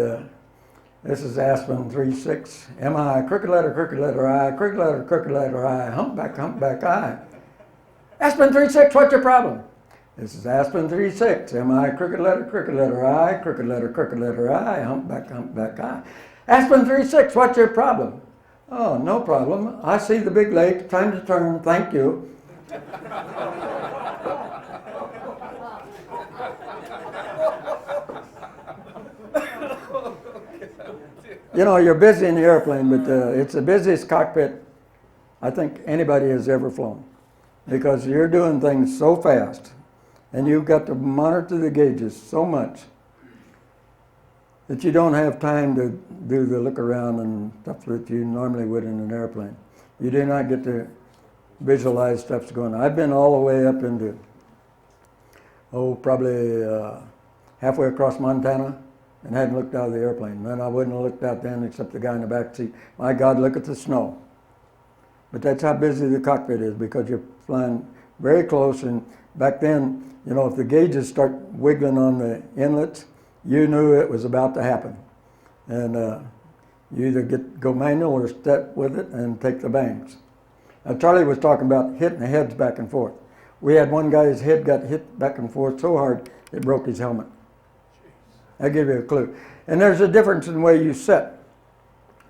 this is Aspen 36, MI, crooked letter I, crooked letter I, humpback I. Aspen 36, what's your problem? This is Aspen 36. M-I, crooked letter I, crooked letter I, humpback I. Aspen 36, what's your problem? Oh, no problem. I see the big lake, time to turn, thank you. You know, you're busy in the airplane, but it's the busiest cockpit I think anybody has ever flown, because you're doing things so fast and you've got to monitor the gauges so much that you don't have time to do the look around and stuff that you normally would in an airplane. You do not get to visualize stuff's going on. I've been all the way up into, probably halfway across Montana, and hadn't looked out of the airplane. Then I wouldn't have looked out then except the guy in the back seat. My God, look at the snow. But that's how busy the cockpit is, because you're flying very close. And back then, you know, if the gauges start wiggling on the inlets, you knew it was about to happen. And you either go manual or step with it and take the bangs. Now, Charlie was talking about hitting the heads back and forth. We had one guy's head got hit back and forth so hard it broke his helmet. I'll give you a clue. And there's a difference in the way you sit.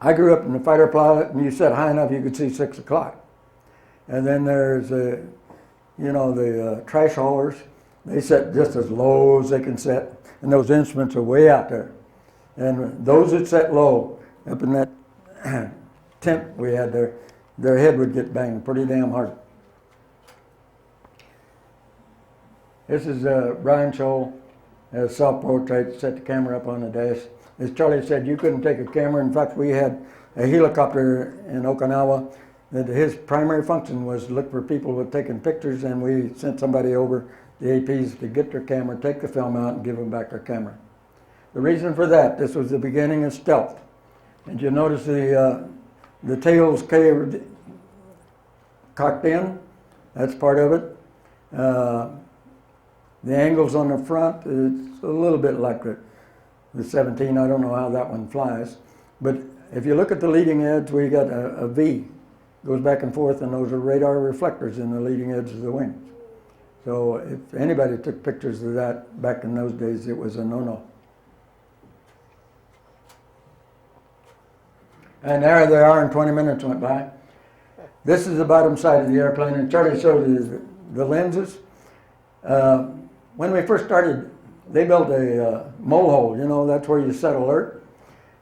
I grew up in the fighter pilot, and you sat high enough you could see 6 o'clock. And then there's, the trash haulers. They sit just as low as they can sit, and those instruments are way out there. And those that sit low, up in that tent we had there, their head would get banged pretty damn hard. This is Brian Scholl. Self-portrait, set the camera up on the dash. As Charlie said, you couldn't take a camera. In fact, we had a helicopter in Okinawa that his primary function was to look for people who were taking pictures, and we sent somebody over, the APs, to get their camera, take the film out, and give them back their camera. The reason for that, this was the beginning of stealth. And you notice the tails cocked in, that's part of it. The angles on the front, it's a little bit like the 17. I don't know how that one flies. But if you look at the leading edge, we got a V. Goes back and forth, and those are radar reflectors in the leading edge of the wings. So if anybody took pictures of that back in those days, it was a no-no. And there they are, and 20 minutes went by. This is the bottom side of the airplane, and Charlie showed you the lenses. When we first started, they built a mole hole, you know, that's where you set alert.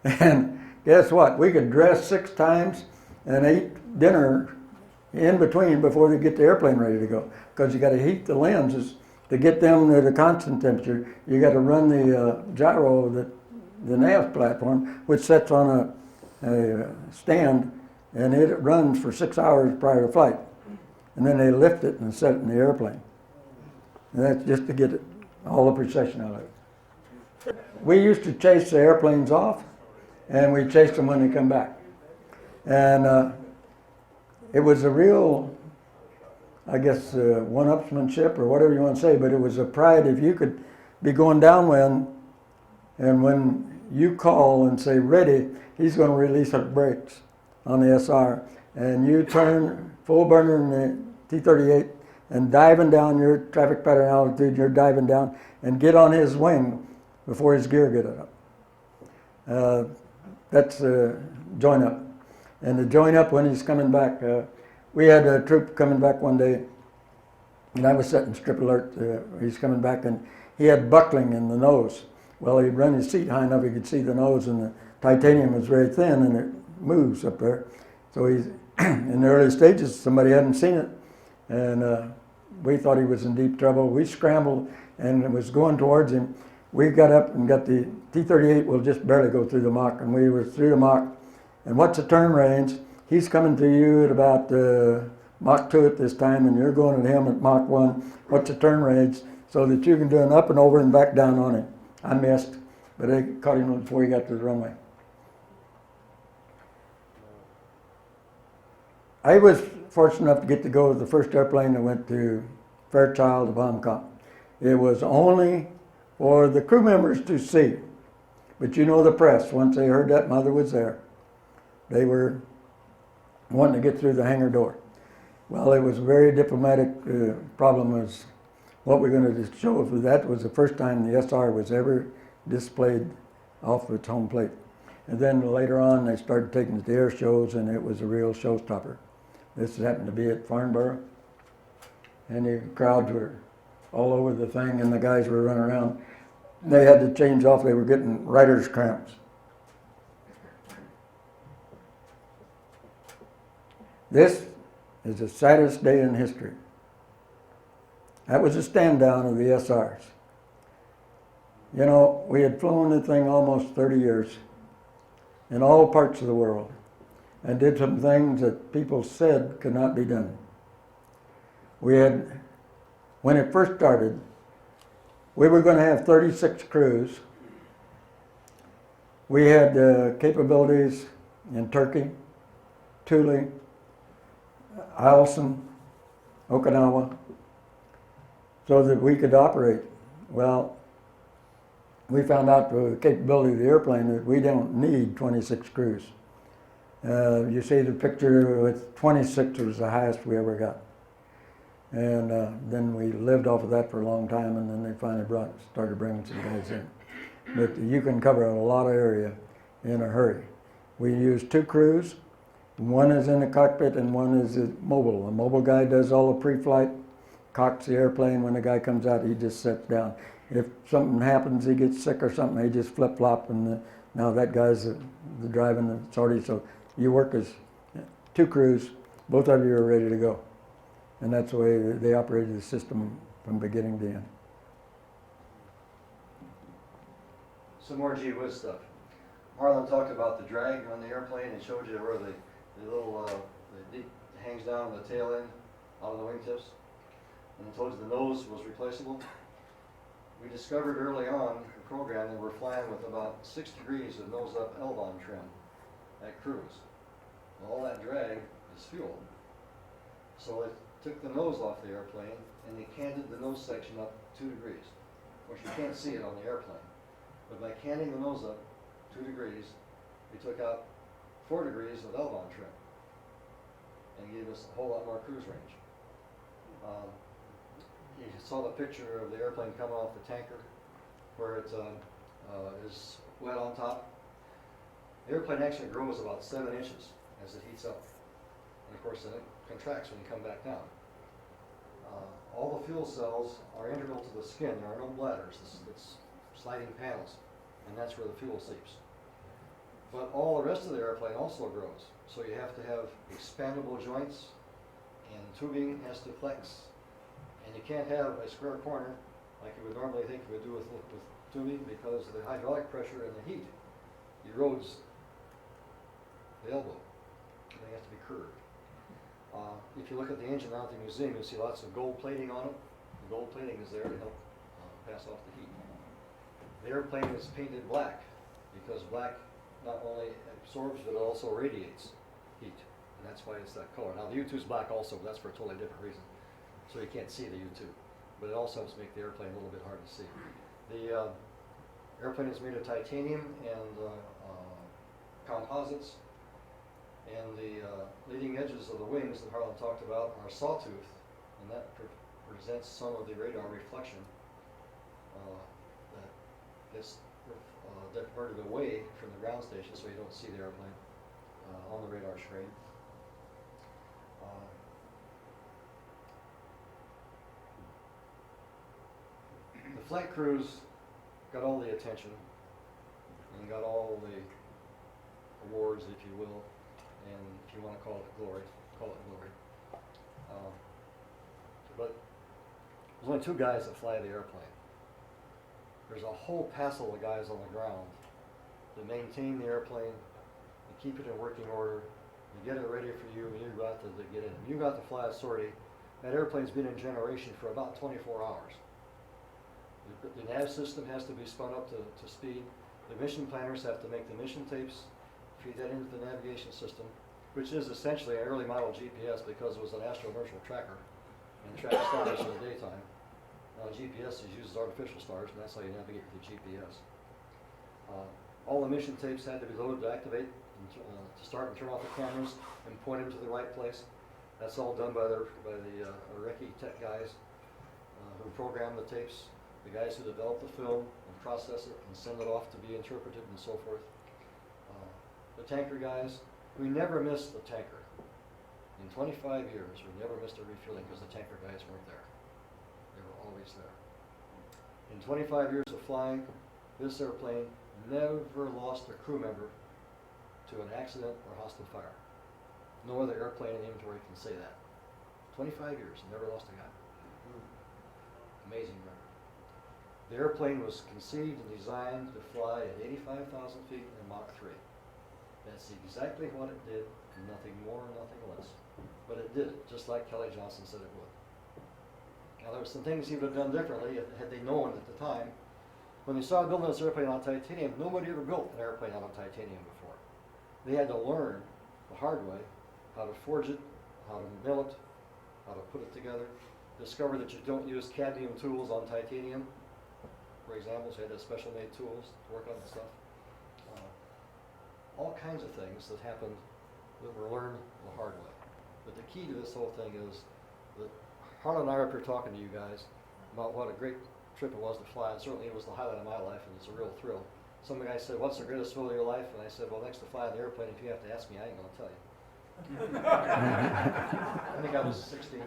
And guess what? We could dress 6 times and eat dinner in between before they get the airplane ready to go. Because you got to heat the lenses to get them at a constant temperature. You got to run the gyro, the nav platform, which sits on a stand, and it runs for 6 hours prior to flight. And then they lift it and set it in the airplane. And that's just to get all the precision out of it. We used to chase the airplanes off, and we chased them when they come back. And it was a real, I guess, one-upsmanship or whatever you want to say, but it was a pride if you could be going downwind, and when you call and say ready, he's going to release our brakes on the SR, and you turn full burner in the T-38, and diving down your traffic pattern altitude, you're diving down, and get on his wing before his gear get up. That's join up. And the join up when he's coming back, we had a troop coming back one day, and I was setting strip alert. He's coming back, and he had buckling in the nose. Well, he'd run his seat high enough he could see the nose, and the titanium was very thin, and it moves up there. So he's in the early stages, somebody hadn't seen it, and we thought he was in deep trouble. We scrambled, and it was going towards him. We got up and got the T-38 will just barely go through the Mach, and we were through the Mach. And what's the turn range? He's coming to you at about Mach 2 at this time, and you're going at him at Mach 1. What's the turn range? So that you can do an up and over and back down on him. I missed, but I caught him before he got to the runway. I was fortunate enough to get to go with the first airplane that went to Fairchild to bomb comp. It was only for the crew members to see. But you know the press, once they heard that mother was there, they were wanting to get through the hangar door. Well, it was a very diplomatic problem. As what we're going to show is that was the first time the SR was ever displayed off its home plate. And then later on, they started taking it to air shows, and it was a real showstopper. This happened to be at Farnborough, and the crowds were all over the thing, and the guys were running around. They had to change off. They were getting writer's cramps. This is the saddest day in history. That was a stand down of the SRs. You know, we had flown the thing almost 30 years in all parts of the world and did some things that people said could not be done. We had, when it first started, we were going to have 36 crews. We had capabilities in Turkey, Thule, Eielson, Okinawa, so that we could operate. Well, we found out through the capability of the airplane that we don't need 26 crews. You see the picture with 26 was the highest we ever got. And then we lived off of that for a long time, and then they finally started bringing some guys in. But you can cover a lot of area in a hurry. We use 2 crews. One is in the cockpit and one is mobile. The mobile guy does all the pre-flight, cocks the airplane. When the guy comes out, he just sits down. If something happens, he gets sick or something, they just flip-flop, and now that guy's the driving the sortie. So you work as 2 crews, both of you are ready to go. And that's the way they operated the system from beginning to end. Some more gee whiz stuff. Harlan talked about the drag on the airplane and showed you where the little the hangs down on the tail end out of the wingtips. And I told you the nose was replaceable. We discovered early on in the program that we're flying with about 6 degrees of nose up L-bomb trim at cruise. All that drag is fuel. So they took the nose off the airplane and they canted the nose section up 2 degrees. Of course, you can't see it on the airplane. But by canting the nose up 2 degrees, we took out 4 degrees of L-bomb trim and gave us a whole lot more cruise range. You saw the picture of the airplane coming off the tanker where it is wet on top. The airplane actually grows about 7 inches as it heats up. And of course, then it contracts when you come back down. All the fuel cells are integral to the skin. There are no bladders. It's sliding panels, and that's where the fuel seeps. But all the rest of the airplane also grows. So you have to have expandable joints, and tubing has to flex. And you can't have a square corner like you would normally think you would do with tubing, because the hydraulic pressure and the heat erodes the elbow. They have to be curved. If you look at the engine out at the museum, you'll see lots of gold plating on it. The gold plating is there to help pass off the heat. The airplane is painted black because black not only absorbs but it also radiates heat, and that's why it's that color. Now the U-2 is black also, but that's for a totally different reason. So you can't see the U-2, but it also helps make the airplane a little bit hard to see. The airplane is made of titanium and composites, and the leading edges of the wings that Harlan talked about are sawtooth, and that presents some of the radar reflection that gets diverted away from the ground station, so you don't see the airplane on the radar screen. The flight crews got all the attention and got all the awards, if you will, and if you want to call it glory, call it glory. But there's only 2 guys that fly the airplane. There's a whole passel of guys on the ground that maintain the airplane, and keep it in working order, and get it ready for you, and you got to get in. You got to fly a sortie. That airplane's been in generation for about 24 hours. The nav system has to be spun up to speed. The mission planners have to make the mission tapes, feed that into the navigation system, which is essentially an early model GPS because it was an astro-inertial tracker and tracked stars in the daytime. Now GPS uses artificial stars, and that's how you navigate with the GPS. All the mission tapes had to be loaded to activate, and to start and turn off the cameras and point them to the right place. That's all done by the Recce tech guys. who program the tapes, the guys who develop the film and process it and send it off to be interpreted and so forth. The tanker guys, we never missed the tanker. In 25 years, we never missed a refueling because the tanker guys weren't there. They were always there. In 25 years of flying, this airplane never lost a crew member to an accident or hostile fire. No other airplane in inventory can say that. 25 years, never lost a guy. Amazing record. The airplane was conceived and designed to fly at 85,000 feet in Mach 3. That's exactly what it did, nothing more, nothing less. But it did, just like Kelly Johnson said it would. Now there were some things he would have done differently had they known at the time. When they started building this airplane on titanium, nobody ever built an airplane out of titanium before. They had to learn the hard way how to forge it, how to mill it, how to put it together, discover that you don't use cadmium tools on titanium, for example, so you had to special made tools to work on the stuff. All kinds of things that happened that were learned the hard way. But the key to this whole thing is that Harlan and I are up here talking to you guys about what a great trip it was to fly, and certainly it was the highlight of my life, and it's a real thrill. Some guy said, "What's the greatest thrill of your life?" And I said, "Well, next to flying the airplane, if you have to ask me, I ain't going to tell you." I think I was 16.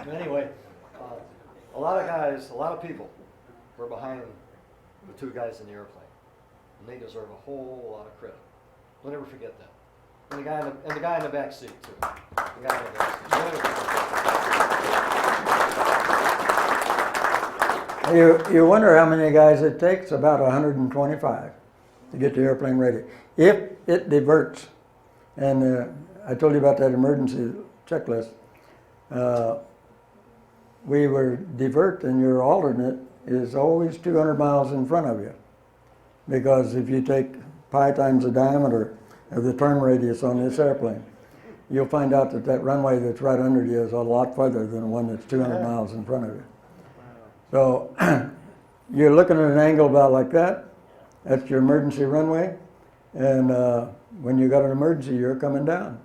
But anyway, a lot of guys, a lot of people were behind the two guys in the airplane. And they deserve a whole lot of credit. Don't ever forget that. And the guy in the back seat, too. The guy in the back seat. You wonder how many guys it takes? About 125 to get the airplane ready. If it diverts, and I told you about that emergency checklist, we were divert, and your alternate is always 200 miles in front of you. Because if you take pi times the diameter of the turn radius on this airplane, you'll find out that that runway that's right under you is a lot farther than the one that's 200 miles in front of you. So you're looking at an angle about like that. That's your emergency runway. And when you got an emergency, you're coming down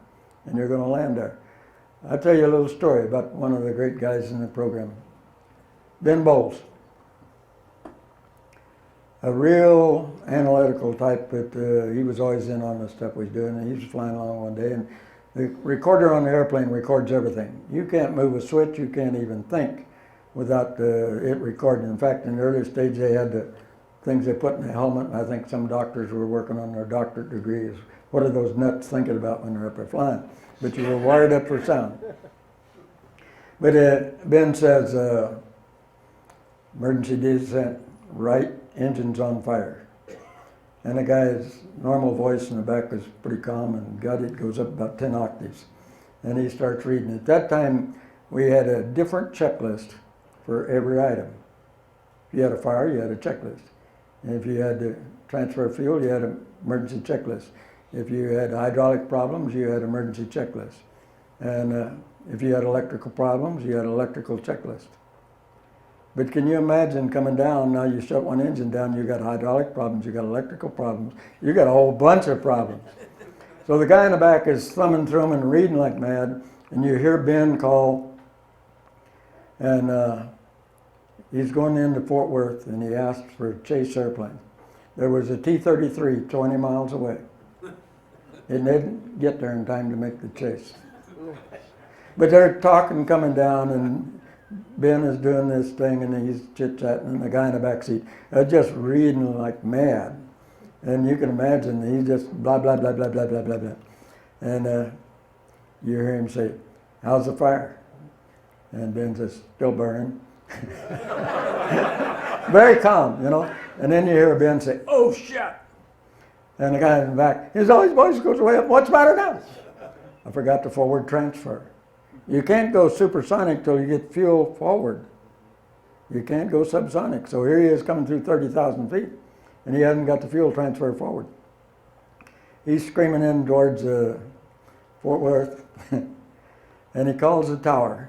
and you're going to land there. I'll tell you a little story about one of the great guys in the program, Ben Bowles. A real analytical type, but he was always in on the stuff we was doing, and he was flying along one day, and the recorder on the airplane records everything. You can't move a switch, you can't even think without it recording. In fact, in the earlier stage, they had the things they put in the helmet, and I think some doctors were working on their doctorate degrees. What are those nuts thinking about when they're up there flying? But you were wired up for sound. But Ben says, emergency descent, right engine's on fire. And the guy's normal voice in the back was pretty calm, and it goes up about 10 octaves. And he starts reading. At that time, we had a different checklist for every item. If you had a fire, you had a checklist. And if you had to transfer fuel, you had an emergency checklist. If you had hydraulic problems, you had an emergency checklist. And if you had electrical problems, you had an electrical checklist. But can you imagine coming down, now you shut one engine down, you got hydraulic problems, you got electrical problems, you got a whole bunch of problems. So the guy in the back is thumbing through them and reading like mad, and you hear Ben call, and he's going into Fort Worth, and he asks for a chase airplane. There was a T-33 20 miles away. It didn't get there in time to make the chase. But they're talking coming down, and Ben is doing this thing, and he's chit-chatting, and the guy in the back seat just reading like mad. And you can imagine, he's just blah, blah, blah, blah, blah, blah, blah, blah. And you hear him say, "How's the fire?" And Ben says, "Still burning." Very calm, you know. And then you hear Ben say, "Oh, shit." And the guy in the back, his voice goes way up, "What's the matter now?" "I forgot to forward transfer." You can't go supersonic till you get fuel forward. You can't go subsonic. So here he is coming through 30,000 feet, and he hasn't got the fuel transfer forward. He's screaming in towards Fort Worth, and he calls the tower.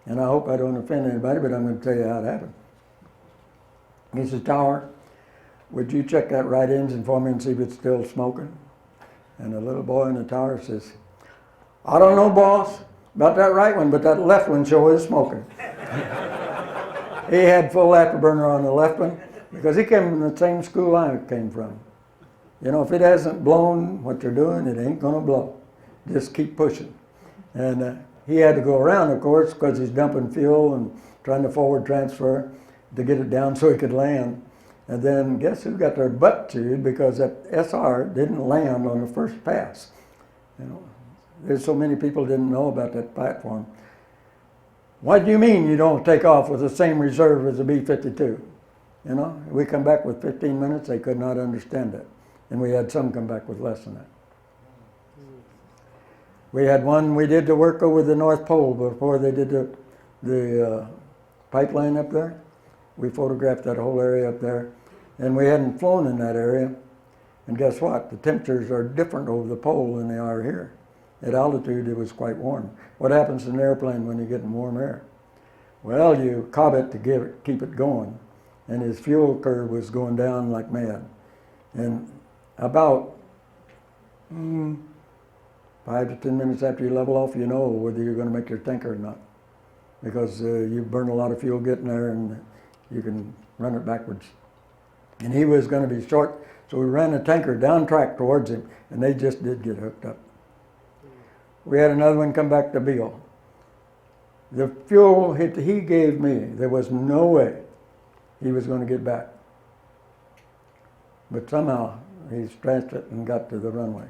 And I hope I don't offend anybody, but I'm going to tell you how it happened. He says, "Tower, would you check that right engine for me and see if it's still smoking?" And the little boy in the tower says, "I don't know, boss. About that right one, but that left one sure is smoking. He had full afterburner on the left one because he came from the same school I came from. You know, if it hasn't blown what you're doing, it ain't gonna blow. Just keep pushing. And he had to go around, of course, because he's dumping fuel and trying to forward transfer to get it down so he could land. And then guess who got their butt chewed because that SR didn't land on the first pass. You know, there's so many people didn't know about that platform. What do you mean you don't take off with the same reserve as a B-52? You know, we come back with 15 minutes, they could not understand it. And we had some come back with less than that. We had one, we did the work over the North Pole before they did the pipeline up there. We photographed that whole area up there. And we hadn't flown in that area. And guess what? The temperatures are different over the pole than they are here. At altitude, it was quite warm. What happens to an airplane when you get in warm air? Well, you cob it to keep it going. And his fuel curve was going down like mad. And about 5 to 10 minutes after you level off, you know whether you're going to make your tanker or not. Because you burn a lot of fuel getting there and you can run it backwards. And he was going to be short, so we ran the tanker down track towards him, and they just did get hooked up. We had another one come back to Beale. The fuel hit he gave me, there was no way he was going to get back. But somehow he stretched it and got to the runway.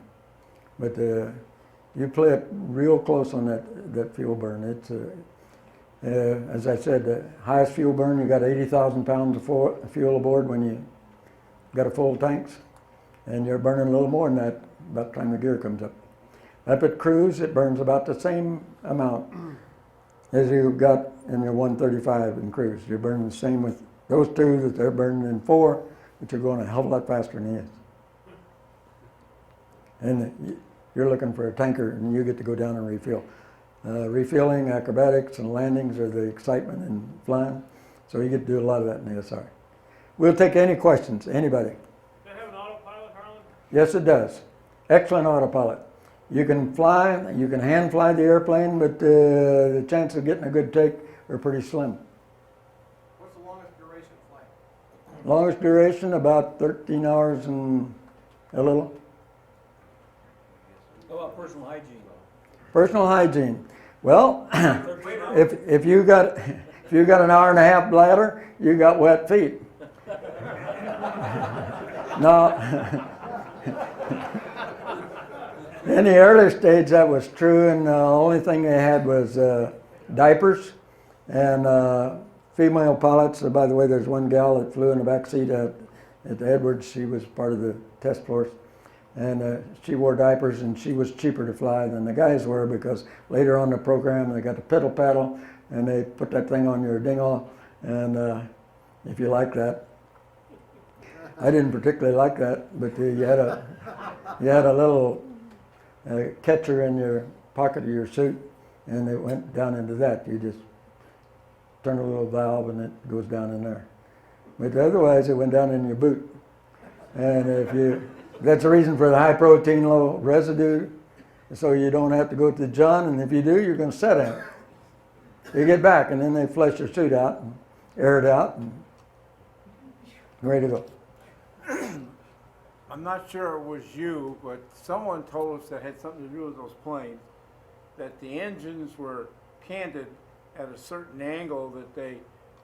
But you play it real close on that fuel burn. It's as I said, the highest fuel burn, you got 80,000 pounds of fuel aboard when you got a full tanks, and you're burning a little more than that by the time the gear comes up. Up at cruise, it burns about the same amount as you got in your 135 in cruise. You're burning the same with those two that they're burning in 4, but you're going a hell of a lot faster than he is. And you're looking for a tanker, and you get to go down and refuel. Refueling, acrobatics, and landings are the excitement in flying, so you get to do a lot of that in the SR. We'll take any questions, anybody. Does that have an autopilot, Harlan? Yes, it does. Excellent autopilot. You can fly, you can hand fly the airplane, but the chance of getting a good take are pretty slim. What's the longest duration flight? Longest duration, about 13 hours and a little. How about personal hygiene? Personal hygiene. Well, if you got an hour and a half bladder, you got wet feet. No. In the early stage, that was true, and the only thing they had was diapers and female pilots. By the way, there's one gal that flew in the back seat at the Edwards. She was part of the test force, and she wore diapers, and she was cheaper to fly than the guys were because later on in the program they got the pedal paddle, and they put that thing on your dinghy, and if you like that. I didn't particularly like that, but you had a little catcher in your pocket of your suit, and it went down into that. You just turn a little valve, and it goes down in there. But otherwise, it went down in your boot. And that's the reason for the high protein, low residue, so you don't have to go to the John. And if you do, you're going to set in it. You get back, and then they flush your suit out and air it out, and ready to go. I'm not sure it was you, but someone told us that had something to do with those planes, that the engines were canted at a certain angle,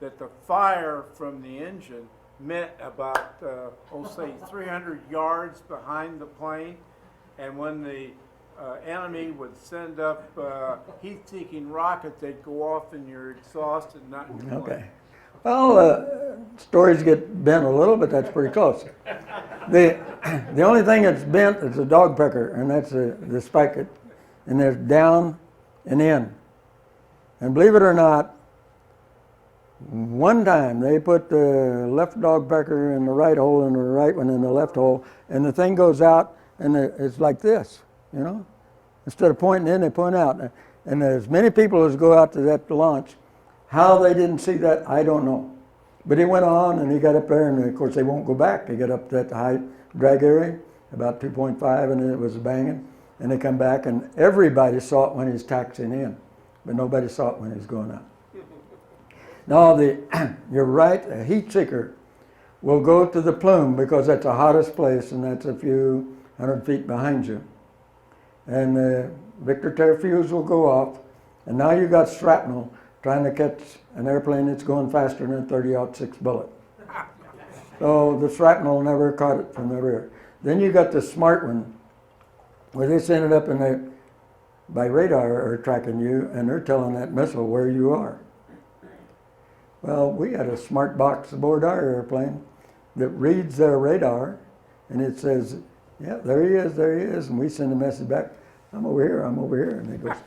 that the fire from the engine met about, say 300 yards behind the plane, and when the enemy would send up heat-seeking rockets, they'd go off in your exhaust and not in your plane. Okay. Well, stories get bent a little, but that's pretty close. The only thing that's bent is the dog pecker, and that's the spike, and there's down and in. And believe it or not, one time they put the left dog pecker in the right hole and the right one in the left hole, and the thing goes out, and it's like this, you know? Instead of pointing in, they point out. And as many people as go out to that launch, how they didn't see that, I don't know. But he went on, and he got up there, and of course they won't go back. They got up to that high drag area, about 2.5, and it was banging. And they come back, and everybody saw it when he's taxiing in. but nobody saw it when it was going up. No, you're right, a heat seeker will go to the plume because that's the hottest place and that's a few 100 feet behind you. And the Victor Terrafuse will go off, and now you've got shrapnel trying to catch an airplane that's going faster than a 30-06 bullet. So the shrapnel never caught it from the rear. Then you got the smart one, where this ended up by radar are tracking you, and they're telling that missile where you are. Well, we had a smart box aboard our airplane that reads their radar, and it says, yeah, there he is, and we send a message back, I'm over here, and it goes.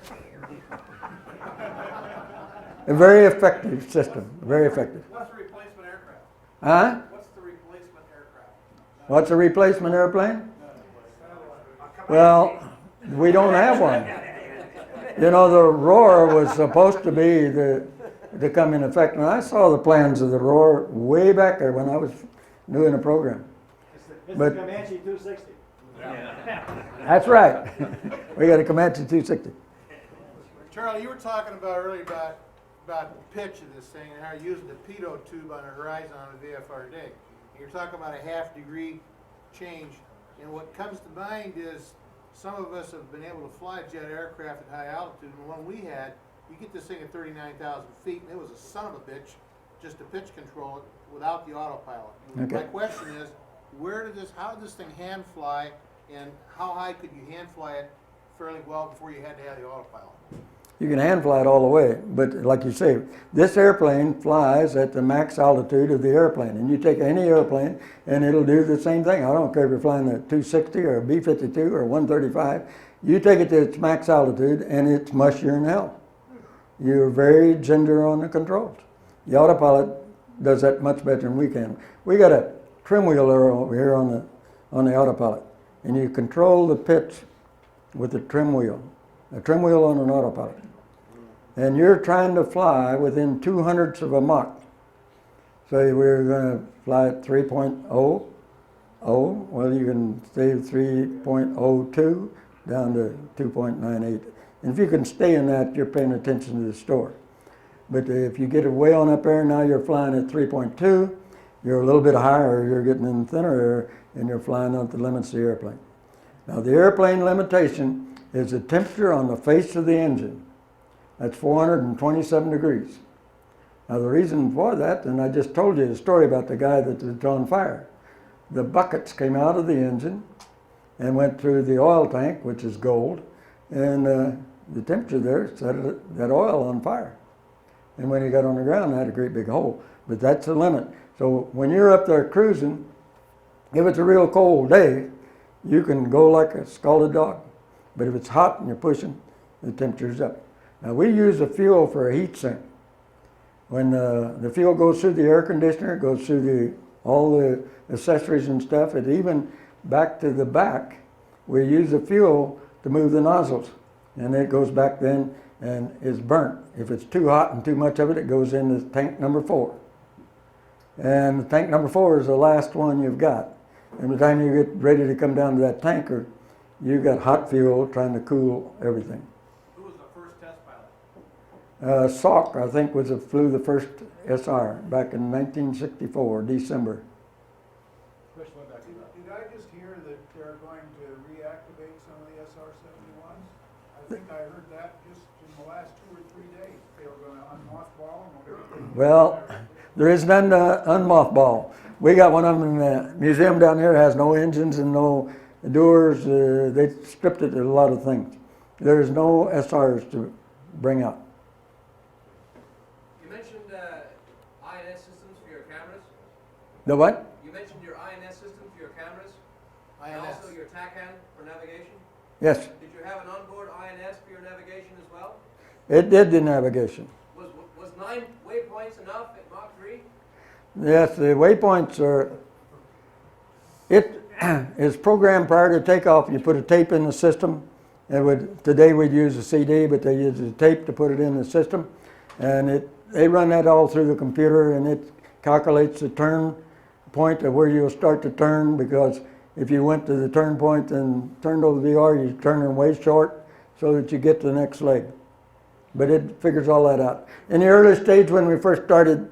A very effective system, very effective. What's the replacement aircraft? Huh? What's the replacement aircraft? What's a replacement airplane? Well, we don't have one. You know, the Roar was supposed to be to come in effect, and I saw the plans of the Roar way back there when I was doing a program. It's But- the Comanche 260. That's right. We got a Comanche 260. Charlie, you were talking about earlier about the pitch of this thing and how you're using the pitot tube on the horizon on a VFR day. You're talking about a half-degree change, and what comes to mind is some of us have been able to fly jet aircraft at high altitude, and when we had, you get this thing at 39,000 feet, and it was a son of a bitch just to pitch control it without the autopilot. Okay. My question is, how did this thing hand fly, and how high could you hand fly it fairly well before you had to have the autopilot? You can hand fly it all the way, but like you say, this airplane flies at the max altitude of the airplane, and you take any airplane and it'll do the same thing. I don't care if you're flying a 260 or a B-52 or a 135. You take it to its max altitude and it's mushier than hell. You're very ginger on the controls. The autopilot does that much better than we can. We got a trim wheel over here on the autopilot, and you control the pitch with the trim wheel. A trim wheel on an autopilot. And you're trying to fly within 200ths of a Mach. So we're going to fly at 3.00. Well, you can stay 3.02 down to 2.98. And if you can stay in that, you're paying attention to the store. But if you get way on up there, now you're flying at 3.2, you're a little bit higher, you're getting in thinner air, and you're flying out the limits of the airplane. Now the airplane limitation is the temperature on the face of the engine. That's 427 degrees. Now the reason for that, and I just told you the story about the guy that was on fire. The buckets came out of the engine and went through the oil tank, which is gold, and the temperature there set that oil on fire. And when he got on the ground, it had a great big hole. But that's the limit. So when you're up there cruising, if it's a real cold day, you can go like a scalded dog. But if it's hot and you're pushing, the temperature's up. Now we use a fuel for a heat sink. When the fuel goes through the air conditioner, it goes through all the accessories and stuff, and even back to the back, we use the fuel to move the nozzles. And it goes back then and is burnt. If it's too hot and too much of it, it goes into tank number 4. And tank number 4 is the last one you've got. And by the time you get ready to come down to that tanker, you've got hot fuel trying to cool everything. Who was the first test pilot? Salk, I think, flew the first SR back in 1964, December. Did I just hear that they're going to reactivate some of the SR-71s? I think I heard that just in the last 2 or 3 days. They were going to unmothball them. Well, there is none to unmothball. We got one of them in the museum down here. It has no engines and no doors. They stripped it of a lot of things. There's no SRs to bring out. You mentioned INS systems for your cameras. The what? You mentioned your INS system for your cameras. And INS. also your TACAN for navigation. Yes, Did you have an onboard INS for your navigation as well? it did the navigation. Was 9 waypoints enough at Mach 3? Yes, the waypoints are, it is programmed prior to takeoff. You put a tape in the system. Today we'd use a CD, but they use a tape to put it in the system. And they run that all through the computer, and it calculates the turn point of where you'll start to turn, because if you went to the turn point and turned over the VR, you're turning way short so that you get to the next leg. but it figures all that out. In the early stage when we first started,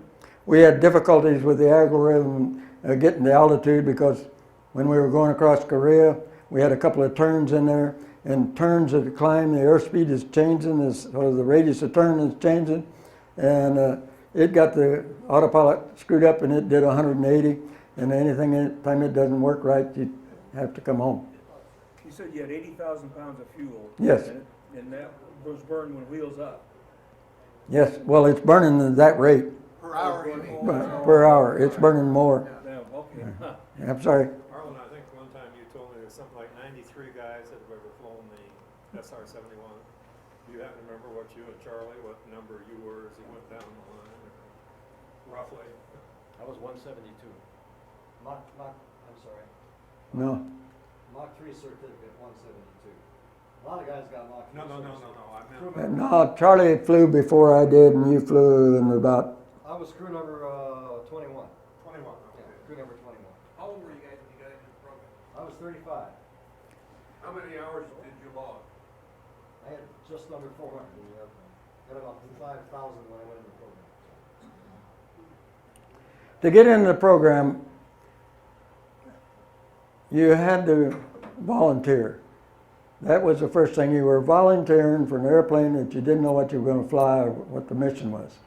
we had difficulties with the algorithm getting the altitude because when we were going across Korea, we had a couple of turns in there, and turns at the climb, the airspeed is changing, or the radius of turn is changing, and it got the autopilot screwed up and it did 180, and anything time it doesn't work right, you have to come home. You said you had 80,000 pounds of fuel. Yes. And that was burned when wheels up. Yes, well, it's burning at that rate Per hour, you mean? per hour. It's burning more. Yeah, okay. I'm sorry. Harlan, I think one time you told me there's something like 93 guys that have ever flown the SR-71. Do you happen to remember what you and Charlie, what number you were as you went down the line, roughly? I was 172. I'm sorry. No. Mach 3 certificate 172. A lot of guys got Mach 3 No. I meant. No, Charlie flew before I did, and you flew in about. I was crew number 21. 21. Yeah, crew number 21. How old were you guys when you got into the program? I was 35. How many hours did you log? I had just under 400 in the airplane. Got about 5,000 when I went into the program. To get into the program, you had to volunteer. That was the first thing. You were volunteering for an airplane that you didn't know what you were going to fly or what the mission was.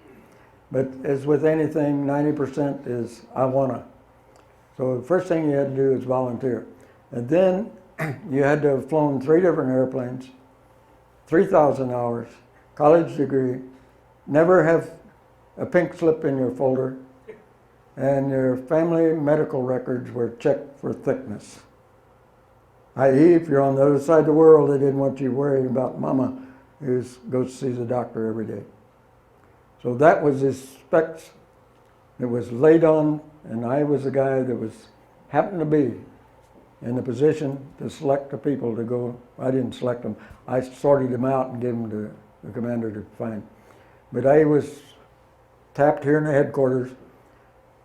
But as with anything, 90% is I wanna. So the first thing you had to do is volunteer. And then you had to have flown 3 different airplanes, 3,000 hours, college degree, never have a pink slip in your folder, and your family medical records were checked for thickness. I.e., if you're on the other side of the world, they didn't want you worried about mama who goes to see the doctor every day. So that was his specs. It was laid on, and I was the guy that happened to be in the position to select the people to go. I didn't select them. I sorted them out and gave them to the commander to find. But I was tapped here in the headquarters.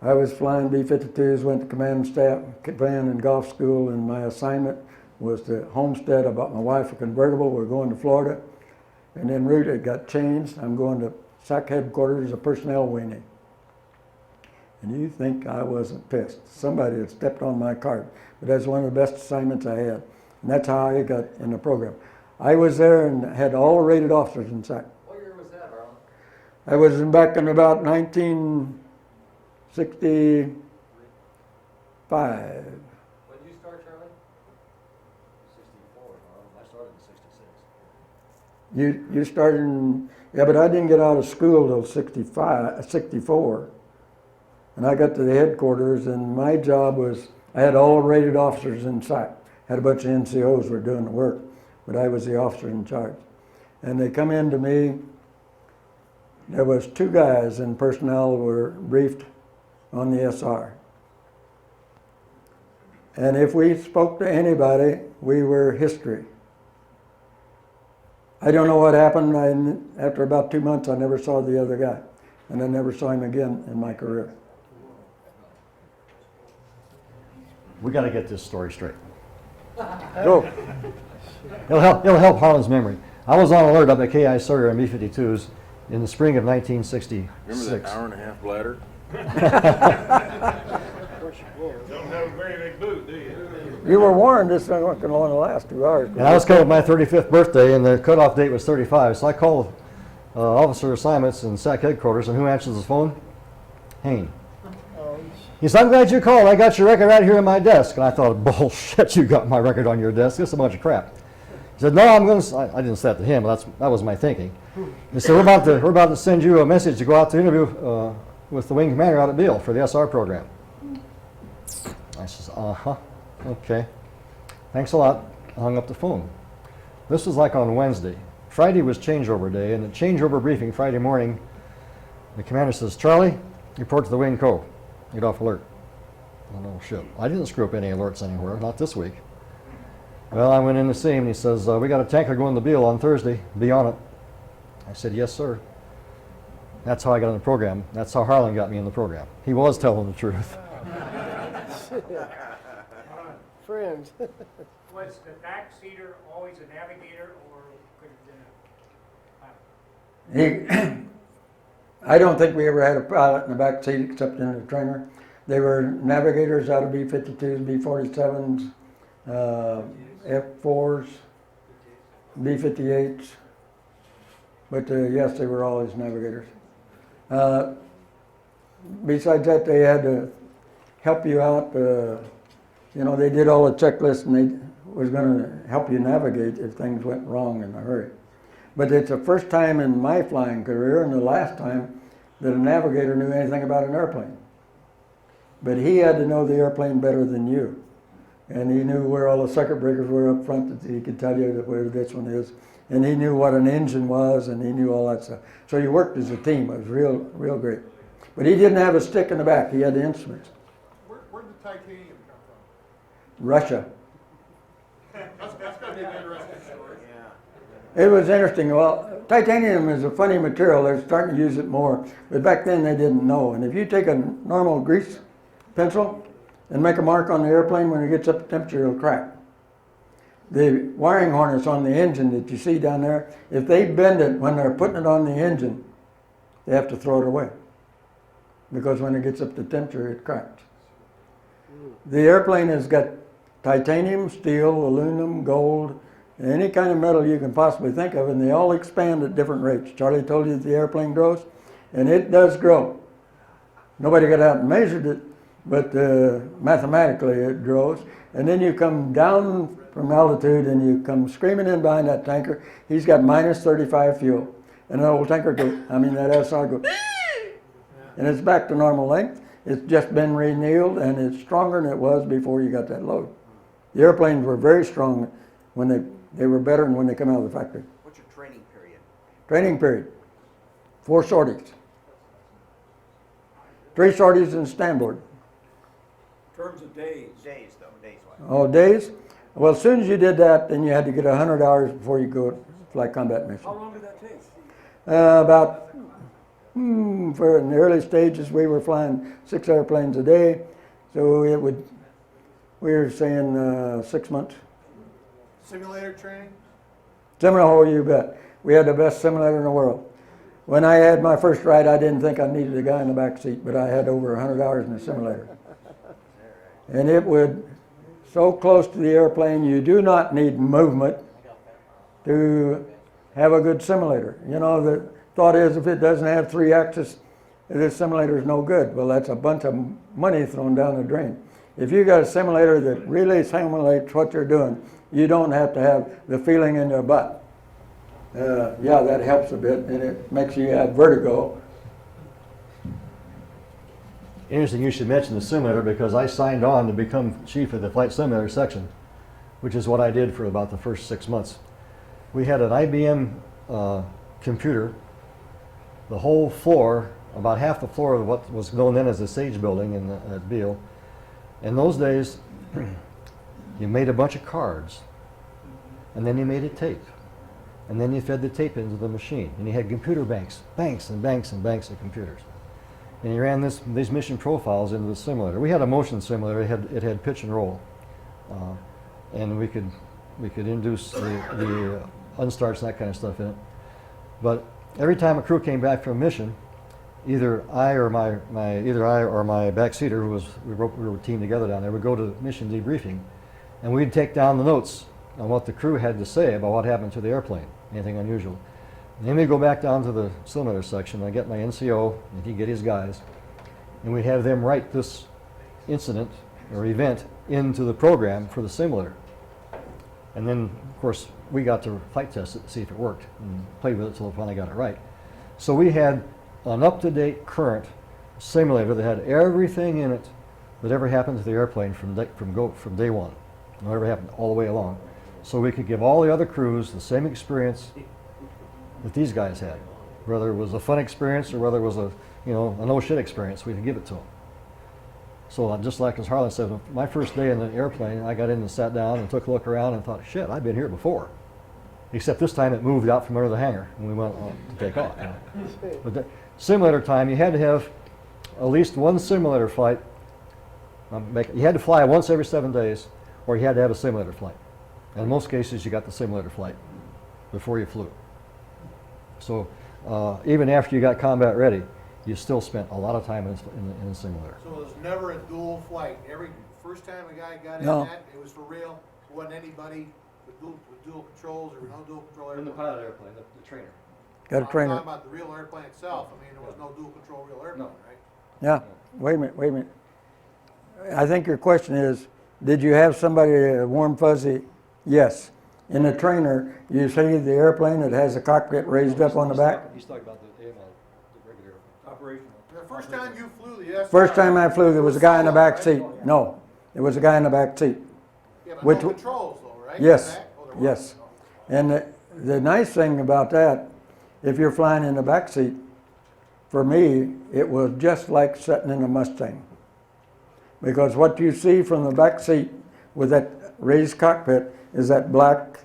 I was flying B-52s, went to command staff, command and golf school, and my assignment was to homestead. I bought my wife a convertible. We're going to Florida. And en route, it got changed. I'm going to SAC headquarters, a personnel weenie. And you think I wasn't pissed. Somebody had stepped on my card. But that's one of the best assignments I had. And that's how I got in the program. I was there and had all the rated officers in SAC. What year was that, Harlan? I was back in about 1965. When did you start, Charlie? 64. I started in 66. You started in, yeah, but I didn't get out of school till 64. And I got to the headquarters, and my job was, I had all the rated officers in SAC. Had a bunch of NCOs were doing the work, but I was the officer in charge. And they come in to me. There was 2 guys in personnel were briefed on the SR. And if we spoke to anybody, we were history. I don't know what happened. After about 2 months, I never saw the other guy. And I never saw him again in my career. We got to get this story straight. Go. It'll help Harlan's memory. I was on alert up at KI Sawyer and B-52s in the spring of 1966. Remember that hour-and-a-half bladder? Don't have a very big boot, do you? You were warned this wasn't going to only last 2 hours. And I was coming my 35th birthday, and the cutoff date was 35. So I called officer assignments in SAC headquarters, and who answers the phone? Hain. He said, "I'm glad you called. I got your record right here on my desk." And I thought, bullshit, you got my record on your desk. This is a bunch of crap. He said, "No, I'm going to." I didn't say that to him, but that was my thinking. He said, "We're about to send you a message to go out to interview with the wing commander out at Beale for the SR program." I says, okay. Thanks a lot. I hung up the phone. This was like on Wednesday. Friday was changeover day, and the changeover briefing Friday morning, the commander says, "Charlie, report to the wing co. Get off alert." Oh, no shit. I didn't screw up any alerts anywhere, not this week. Well, I went in to see him, and he says, "We got a tanker going to Beale on Thursday. Be on it." I said, "Yes, sir." That's how I got in the program. That's how Harlan got me in the program. He was telling the truth. Friends. Was the backseater always a navigator, or could it have been a pilot? He, I don't think we ever had a pilot in the back seat except in the trainer. They were navigators out of B-52s, B-47s, F-4s, B-58s. But yes, they were always navigators. Besides that, they had to help you out. You know, they did all the checklists and they was going to help you navigate if things went wrong in a hurry. But it's the first time in my flying career and the last time that a navigator knew anything about an airplane. But he had to know the airplane better than you. And he knew where all the circuit breakers were up front, that he could tell you where this one is. And he knew what an engine was, and he knew all that stuff. So you worked as a team. It was real great. But he didn't have a stick in the back. He had the instruments. Where did the titanium come from? Russia. That's gotta be an interesting story. It was interesting. Well, titanium is a funny material. They're starting to use it more. But back then they didn't know. And if you take a normal grease pencil and make a mark on the airplane, when it gets up to temperature, it'll crack. The wiring harness on the engine that you see down there, if they bend it when they're putting it on the engine, they have to throw it away. Because when it gets up to temperature, it cracks. The airplane has got titanium, steel, aluminum, gold, any kind of metal you can possibly think of, and they all expand at different rates. Charlie told you that the airplane grows, and it does grow. Nobody got out and measured it, but mathematically it grows. And then you come down from altitude and you come screaming in behind that tanker. He's got minus 35 fuel. And the old tanker goes, that SR goes, and it's back to normal length. It's just been renealed and it's stronger than it was before you got that load. The airplanes were very strong when they were better than when they come out of the factory. What's your training period? Training period, 4 sorties. 3 sorties and standboard. In terms of days. Days, though, days-wise. Oh, days? Well, as soon as you did that, then you had to get 100 hours before you go fly combat mission. How long did that take? For in the early stages, we were flying 6 airplanes a day, so we were saying 6 months. Simulator training? Simulator, you bet. We had the best simulator in the world. When I had my first ride, I didn't think I needed a guy in the back seat, but I had over 100 hours in the simulator. And it would, so close to the airplane, you do not need movement to have a good simulator. You know, the thought is if it doesn't have 3 axes, this simulator is no good. Well, that's a bunch of money thrown down the drain. If you got a simulator that really simulates what you're doing, you don't have to have the feeling in your butt. Yeah, that helps a bit, and it makes you have vertigo. Interesting you should mention the simulator, because I signed on to become chief of the flight simulator section, which is what I did for about the first 6 months. We had an IBM computer, the whole floor, about half the floor of what was known then as the Sage building at Beale. In those days, you made a bunch of cards, and then you made a tape. And then you fed the tape into the machine. And you had computer banks and banks and banks of computers. And you ran these mission profiles into the simulator. We had a motion simulator. It had pitch and roll. And we could induce the unstarts and that kind of stuff in it. But every time a crew came back from a mission, either I or my backseater, we were a team together down there, would go to mission debriefing, and we'd take down the notes on what the crew had to say about what happened to the airplane, anything unusual. And then we'd go back down to the simulator section. I'd get my NCO, and he'd get his guys, and we'd have them write this incident or event into the program for the simulator. And then, of course, we got to flight test it to see if it worked, and played with it until we finally got it right. So we had an up-to-date current simulator that had everything in it that ever happened to the airplane from day one, whatever happened all the way along. So we could give all the other crews the same experience that these guys had. Whether it was a fun experience or whether it was a no-shit experience, we could give it to them. So just like as Harlan said, my first day in the airplane, I got in and sat down and took a look around and thought, shit, I've been here before. Except this time it moved out from under the hangar and we went on to take off. But the simulator time, you had to have at least one simulator flight. You had to fly once every 7 days, or you had to have a simulator flight. And in most cases, you got the simulator flight before you flew. So even after you got combat ready, you still spent a lot of time in the simulator. So it was never a dual flight. First time a guy got in No. that, it was for real. It wasn't anybody with dual controls or no dual control In the airplane. pilot airplane, the trainer. Got a I'm trainer. talking about the real airplane itself. I mean, there was no dual control real airplane, No. right? Yeah, wait a minute. I think your question is, did you have somebody warm fuzzy? Yes. In the trainer, you see the airplane that has a cockpit raised up on the back? He's talking about the regular operational. The first time you flew the SR. First time I flew, there was a guy in the back solo, seat. right? No, there was a guy in the back seat. Yeah, but Which no w- controls though, right? Yes, Back? Oh, there was? yes. And the nice thing about that, if you're flying in the back seat, for me, it was just like sitting in a Mustang. Because what you see from the back seat with that raised cockpit is that black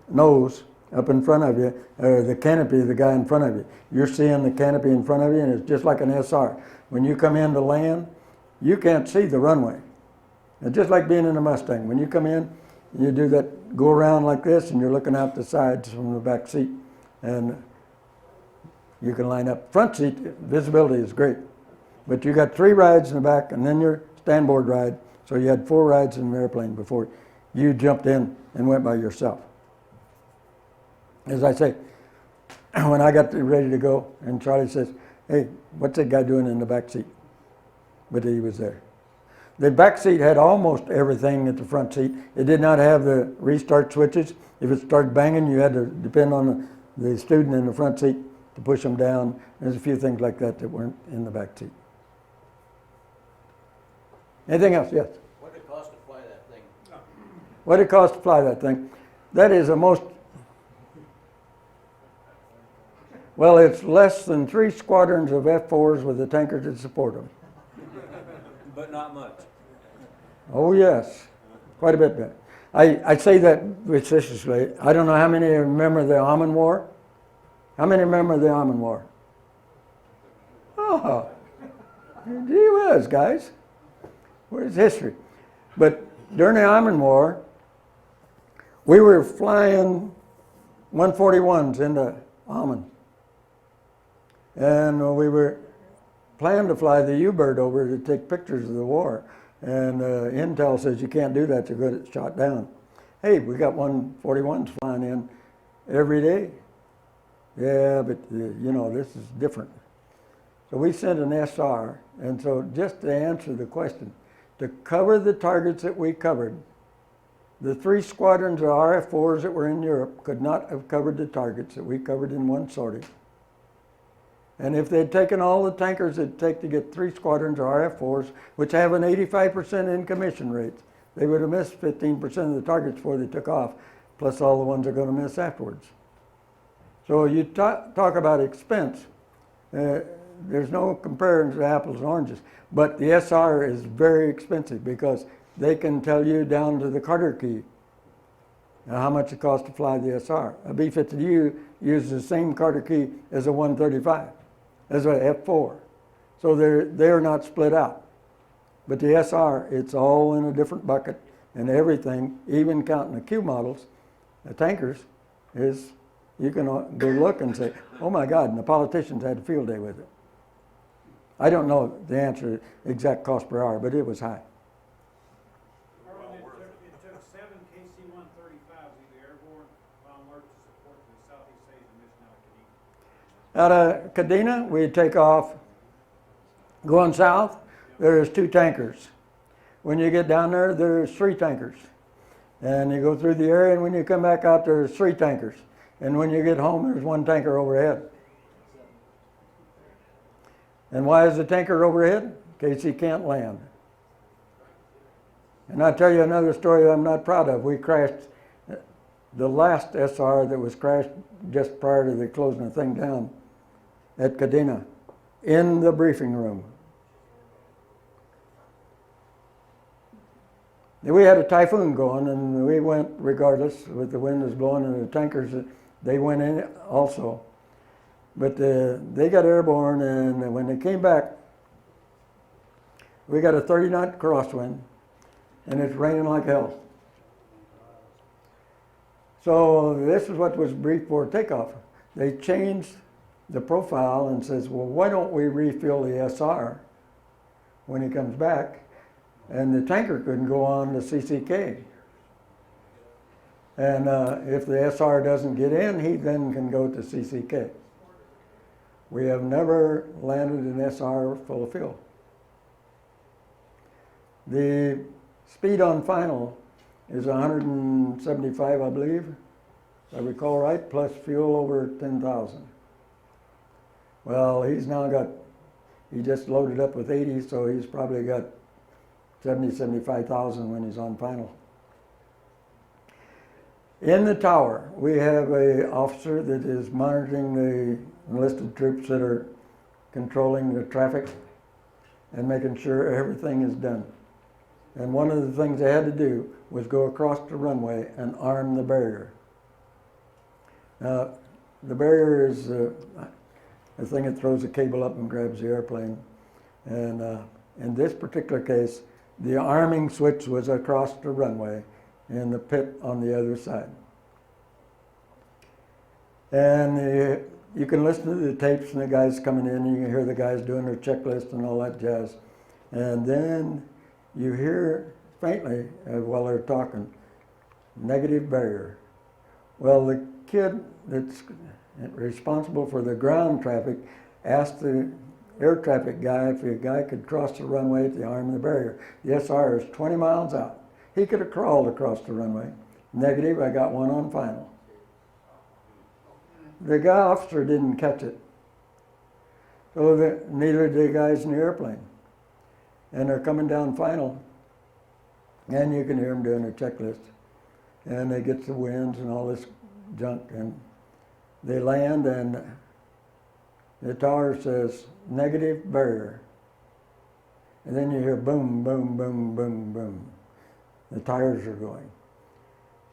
nose up in front of you, or the canopy of the guy in front of you. You're seeing the canopy in front of you, and it's just like an SR. When you come in to land, you can't see the runway. It's just like being in a Mustang. When you come in, you do that, go around like this, and you're looking out the sides from the back seat. And you can line up. Front seat, visibility is great. But you got 3 rides in the back, and then your standboard ride. So you had 4 rides in the airplane before you jumped in and went by yourself. As I say, when I got ready to go, and Charlie says, "Hey, what's that guy doing in the back seat?" But he was there. The back seat had almost everything at the front seat. It did not have the restart switches. If it started banging, you had to depend on the student in the front seat to push them down. There's a few things like that that weren't in the back seat. Anything else? Yes. What did it cost to fly that thing? What did it cost to fly that thing? That is the most, well, it's less than 3 squadrons of F-4s with the tankers that support them. But not much. Oh, yes, quite a bit better. I say that facetiously. I don't know how many remember the Almond War. How many remember the Almond War? Oh, gee whiz, guys. Where's history? But during the Almond War, we were flying 141s into Almond. And we were planned to fly the U-bird over to take pictures of the war. And Intel says you can't do that, you're going to get shot down. Hey, we got 141s flying in every day. Yeah, but you know, this is different. So we sent an SR, and so just to answer the question, to cover the targets that we covered, the 3 squadrons of RF-4s that were in Europe could not have covered the targets that we covered in one sortie. And if they'd taken all the tankers it'd take to get 3 squadrons of RF-4s, which have an 85% in commission rate, they would have missed 15% of the targets before they took off, plus all the ones they're going to miss afterwards. So you talk about expense. There's no comparison to apples and oranges. But the SR is very expensive because they can tell you down to the Carter key how much it costs to fly the SR. A B-52 uses the same Carter key as a 135, as a F-4. So they're not split out. But the SR, it's all in a different bucket, and everything, even counting the Q models, the tankers, is, you can go look and say, oh my God, and the politicians had a field day with it. I don't know the answer, exact cost per hour, but it was high. Harlan, it took 7 KC-135s, either airborne or on work to support the Southeast Asian mission out of Kadena. Out of Kadena, we take off, going south, there's 2 tankers. When you get down there, there's 3 tankers. And you go through the area, and when you come back out, there's 3 tankers. And when you get home, there's 1 tanker overhead. And why is the tanker overhead? In case he can't land. And I'll tell you another story I'm not proud of. We crashed the last SR that was crashed just prior to the closing the thing down at Kadena in the briefing room. We had a typhoon going, and we went regardless, with the wind was blowing, and the tankers, they went in also. But they got airborne, and when they came back, we got a 30-knot crosswind, and it's raining like hell. So this is what was briefed for takeoff. They changed the profile and says, well, why don't we refuel the SR when he comes back? And the tanker couldn't go on to CCK. And if the SR doesn't get in, he then can go to CCK. We have never landed an SR full of fuel. The speed on final is 175, I believe, if I recall right, plus fuel over 10,000. Well, he's now got, he just loaded up with 80, so he's probably got 75,000 when he's on final. In the tower, we have an officer that is monitoring the enlisted troops that are controlling the traffic and making sure everything is done. And one of the things they had to do was go across the runway and arm the barrier. Now, the barrier is the thing that throws a cable up and grabs the airplane. And in this particular case, the arming switch was across the runway in the pit on the other side. And you can listen to the tapes and the guys coming in, and you can hear the guys doing their checklist and all that jazz. And then you hear faintly while they're talking, negative barrier. Well, the kid that's responsible for the ground traffic asked the air traffic guy if a guy could cross the runway to arm the barrier. The SR is 20 miles out. He could have crawled across the runway. Negative, I got one on final. The guy officer didn't catch it. So neither did the guys in the airplane. And they're coming down final, and you can hear them doing their checklist. And they get the winds and all this junk, and they land, and the tower says, negative barrier. And then you hear boom, boom, boom, boom, boom. The tires are going.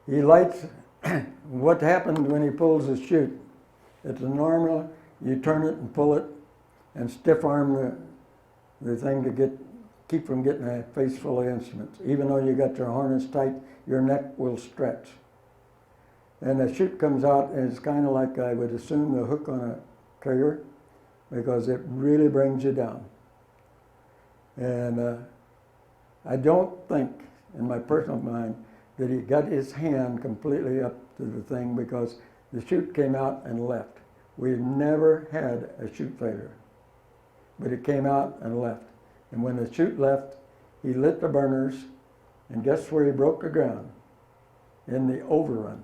He lights, what happened when he pulls the chute? It's a normal, you turn it and pull it and stiff arm the thing to keep from getting a face full of instruments. Even though you got your harness tight, your neck will stretch. And the chute comes out, and it's kind of like, I would assume, the hook on a trigger, because it really brings you down. And I don't think, in my personal mind, that he got his hand completely up to the thing, because the chute came out and left. We've never had a chute failure, but it came out and left. And when the chute left, he lit the burners, and guess where he broke the ground? In the overrun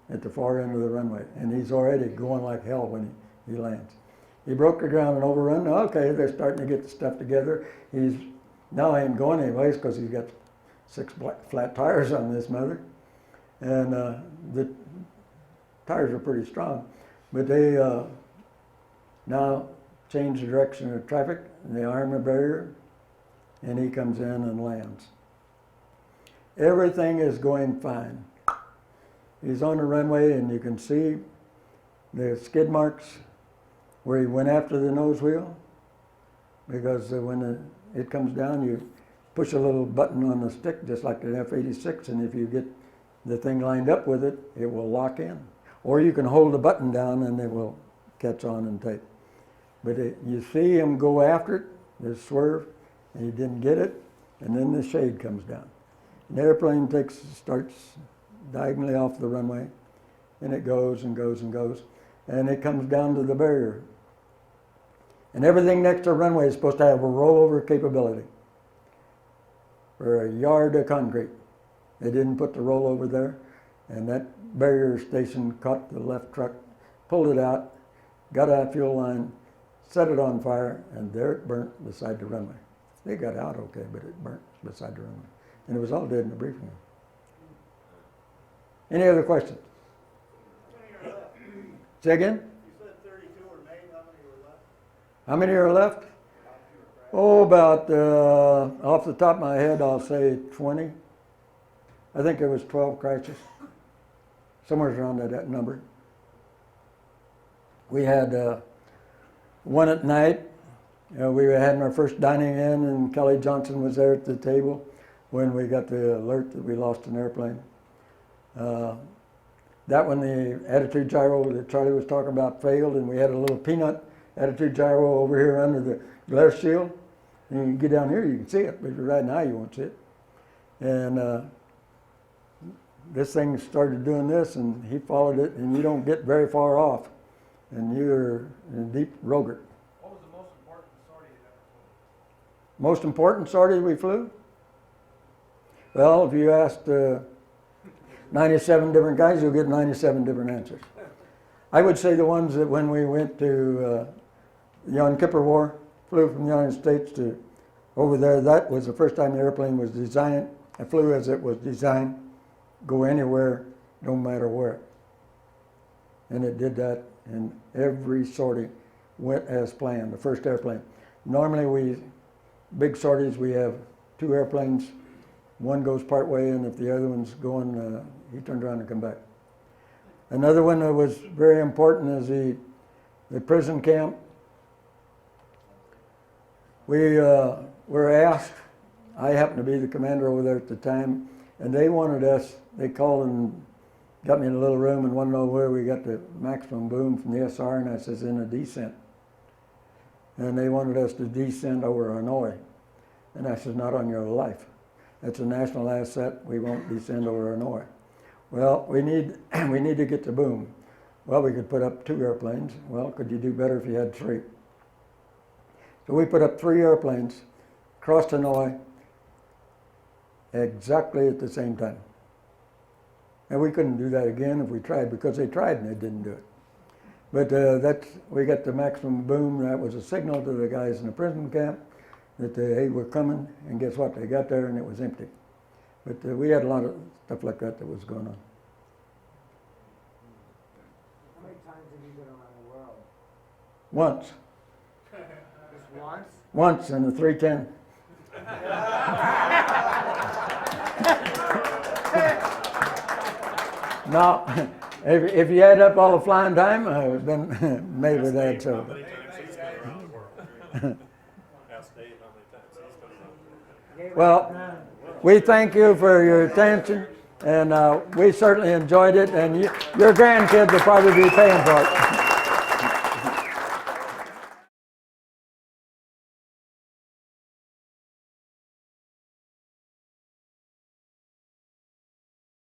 at the far end of the runway. And he's already going like hell when he lands. He broke the ground and overrun. Okay, they're starting to get the stuff together. He's now ain't going anyways because he's got 6 flat tires on this mother. And the tires are pretty strong. But they now change the direction of traffic, and they arm the barrier, and he comes in and lands. Everything is going fine. He's on the runway, and you can see the skid marks where he went after the nose wheel, because when it comes down, you push a little button on the stick, just like the F-86, and if you get the thing lined up with it, it will lock in. Or you can hold the button down, and it will catch on and tape. But you see him go after it, the swerve, and he didn't get it, and then the shade comes down. And the airplane starts diagonally off the runway, and it goes and goes and goes, and it comes down to the barrier. And everything next to the runway is supposed to have a rollover capability for a yard of concrete. They didn't put the rollover there, and that barrier station caught the left truck, pulled it out, got out fuel line, set it on fire, and there it burnt beside the runway. They got out okay, but it burnt beside the runway. And it was all dead in the briefing room. Any other questions? Say again? You said 32 were made, how many were left? How many are left? Oh, about, off the top of my head, I'll say 20. I think there was 12 crashes. Somewhere around that number. We had one at night. We were having our first dining in, and Kelly Johnson was there at the table when we got the alert that we lost an airplane. That one, the attitude gyro that Charlie was talking about failed, and we had a little peanut attitude gyro over here under the glare shield. And you can get down here, you can see it, but right now you won't see it. And this thing started doing this, and he followed it, and you don't get very far off, and you're in deep Rogert. What was the most important sortie you ever flew? Most important sortie we flew? Well, if you asked 97 different guys, you'll get 97 different answers. I would say the ones that when we went to the Yom Kippur War, flew from the United States to over there, that was the first time the airplane was designed. I flew as it was designed, go anywhere, no matter where. And it did that, and every sortie went as planned, the first airplane. Normally big sorties, we have 2 airplanes. One goes part way, and if the other one's going, he turned around and come back. Another one that was very important is the prison camp. We were asked, I happened to be the commander over there at the time, and they wanted us, they called and got me in a little room and wanted to know where we got the maximum boom from the SR, and I says, in a descent. And they wanted us to descend over Hanoi. And I says, not on your life. That's a national asset. We won't descend over Hanoi. Well, we need to get the boom. Well, we could put up 2 airplanes. Well, could you do better if you had 3? So we put up 3 airplanes, crossed Hanoi, exactly at the same time. And we couldn't do that again if we tried, because they tried and they didn't do it. But we got the maximum boom. That was a signal to the guys in the prison camp that they were coming, and guess what? They got there and it was empty. But we had a lot of stuff like that was going on. How many times have you been around the world? Once. Just once? Once in the 310. Now, if you add up all the flying time, I've been maybe that. So. How many times he's been around the world? Ask Dave how many times he's been around the world. Well, we thank you for your attention, and we certainly enjoyed it, and your grandkids will probably be paying for it.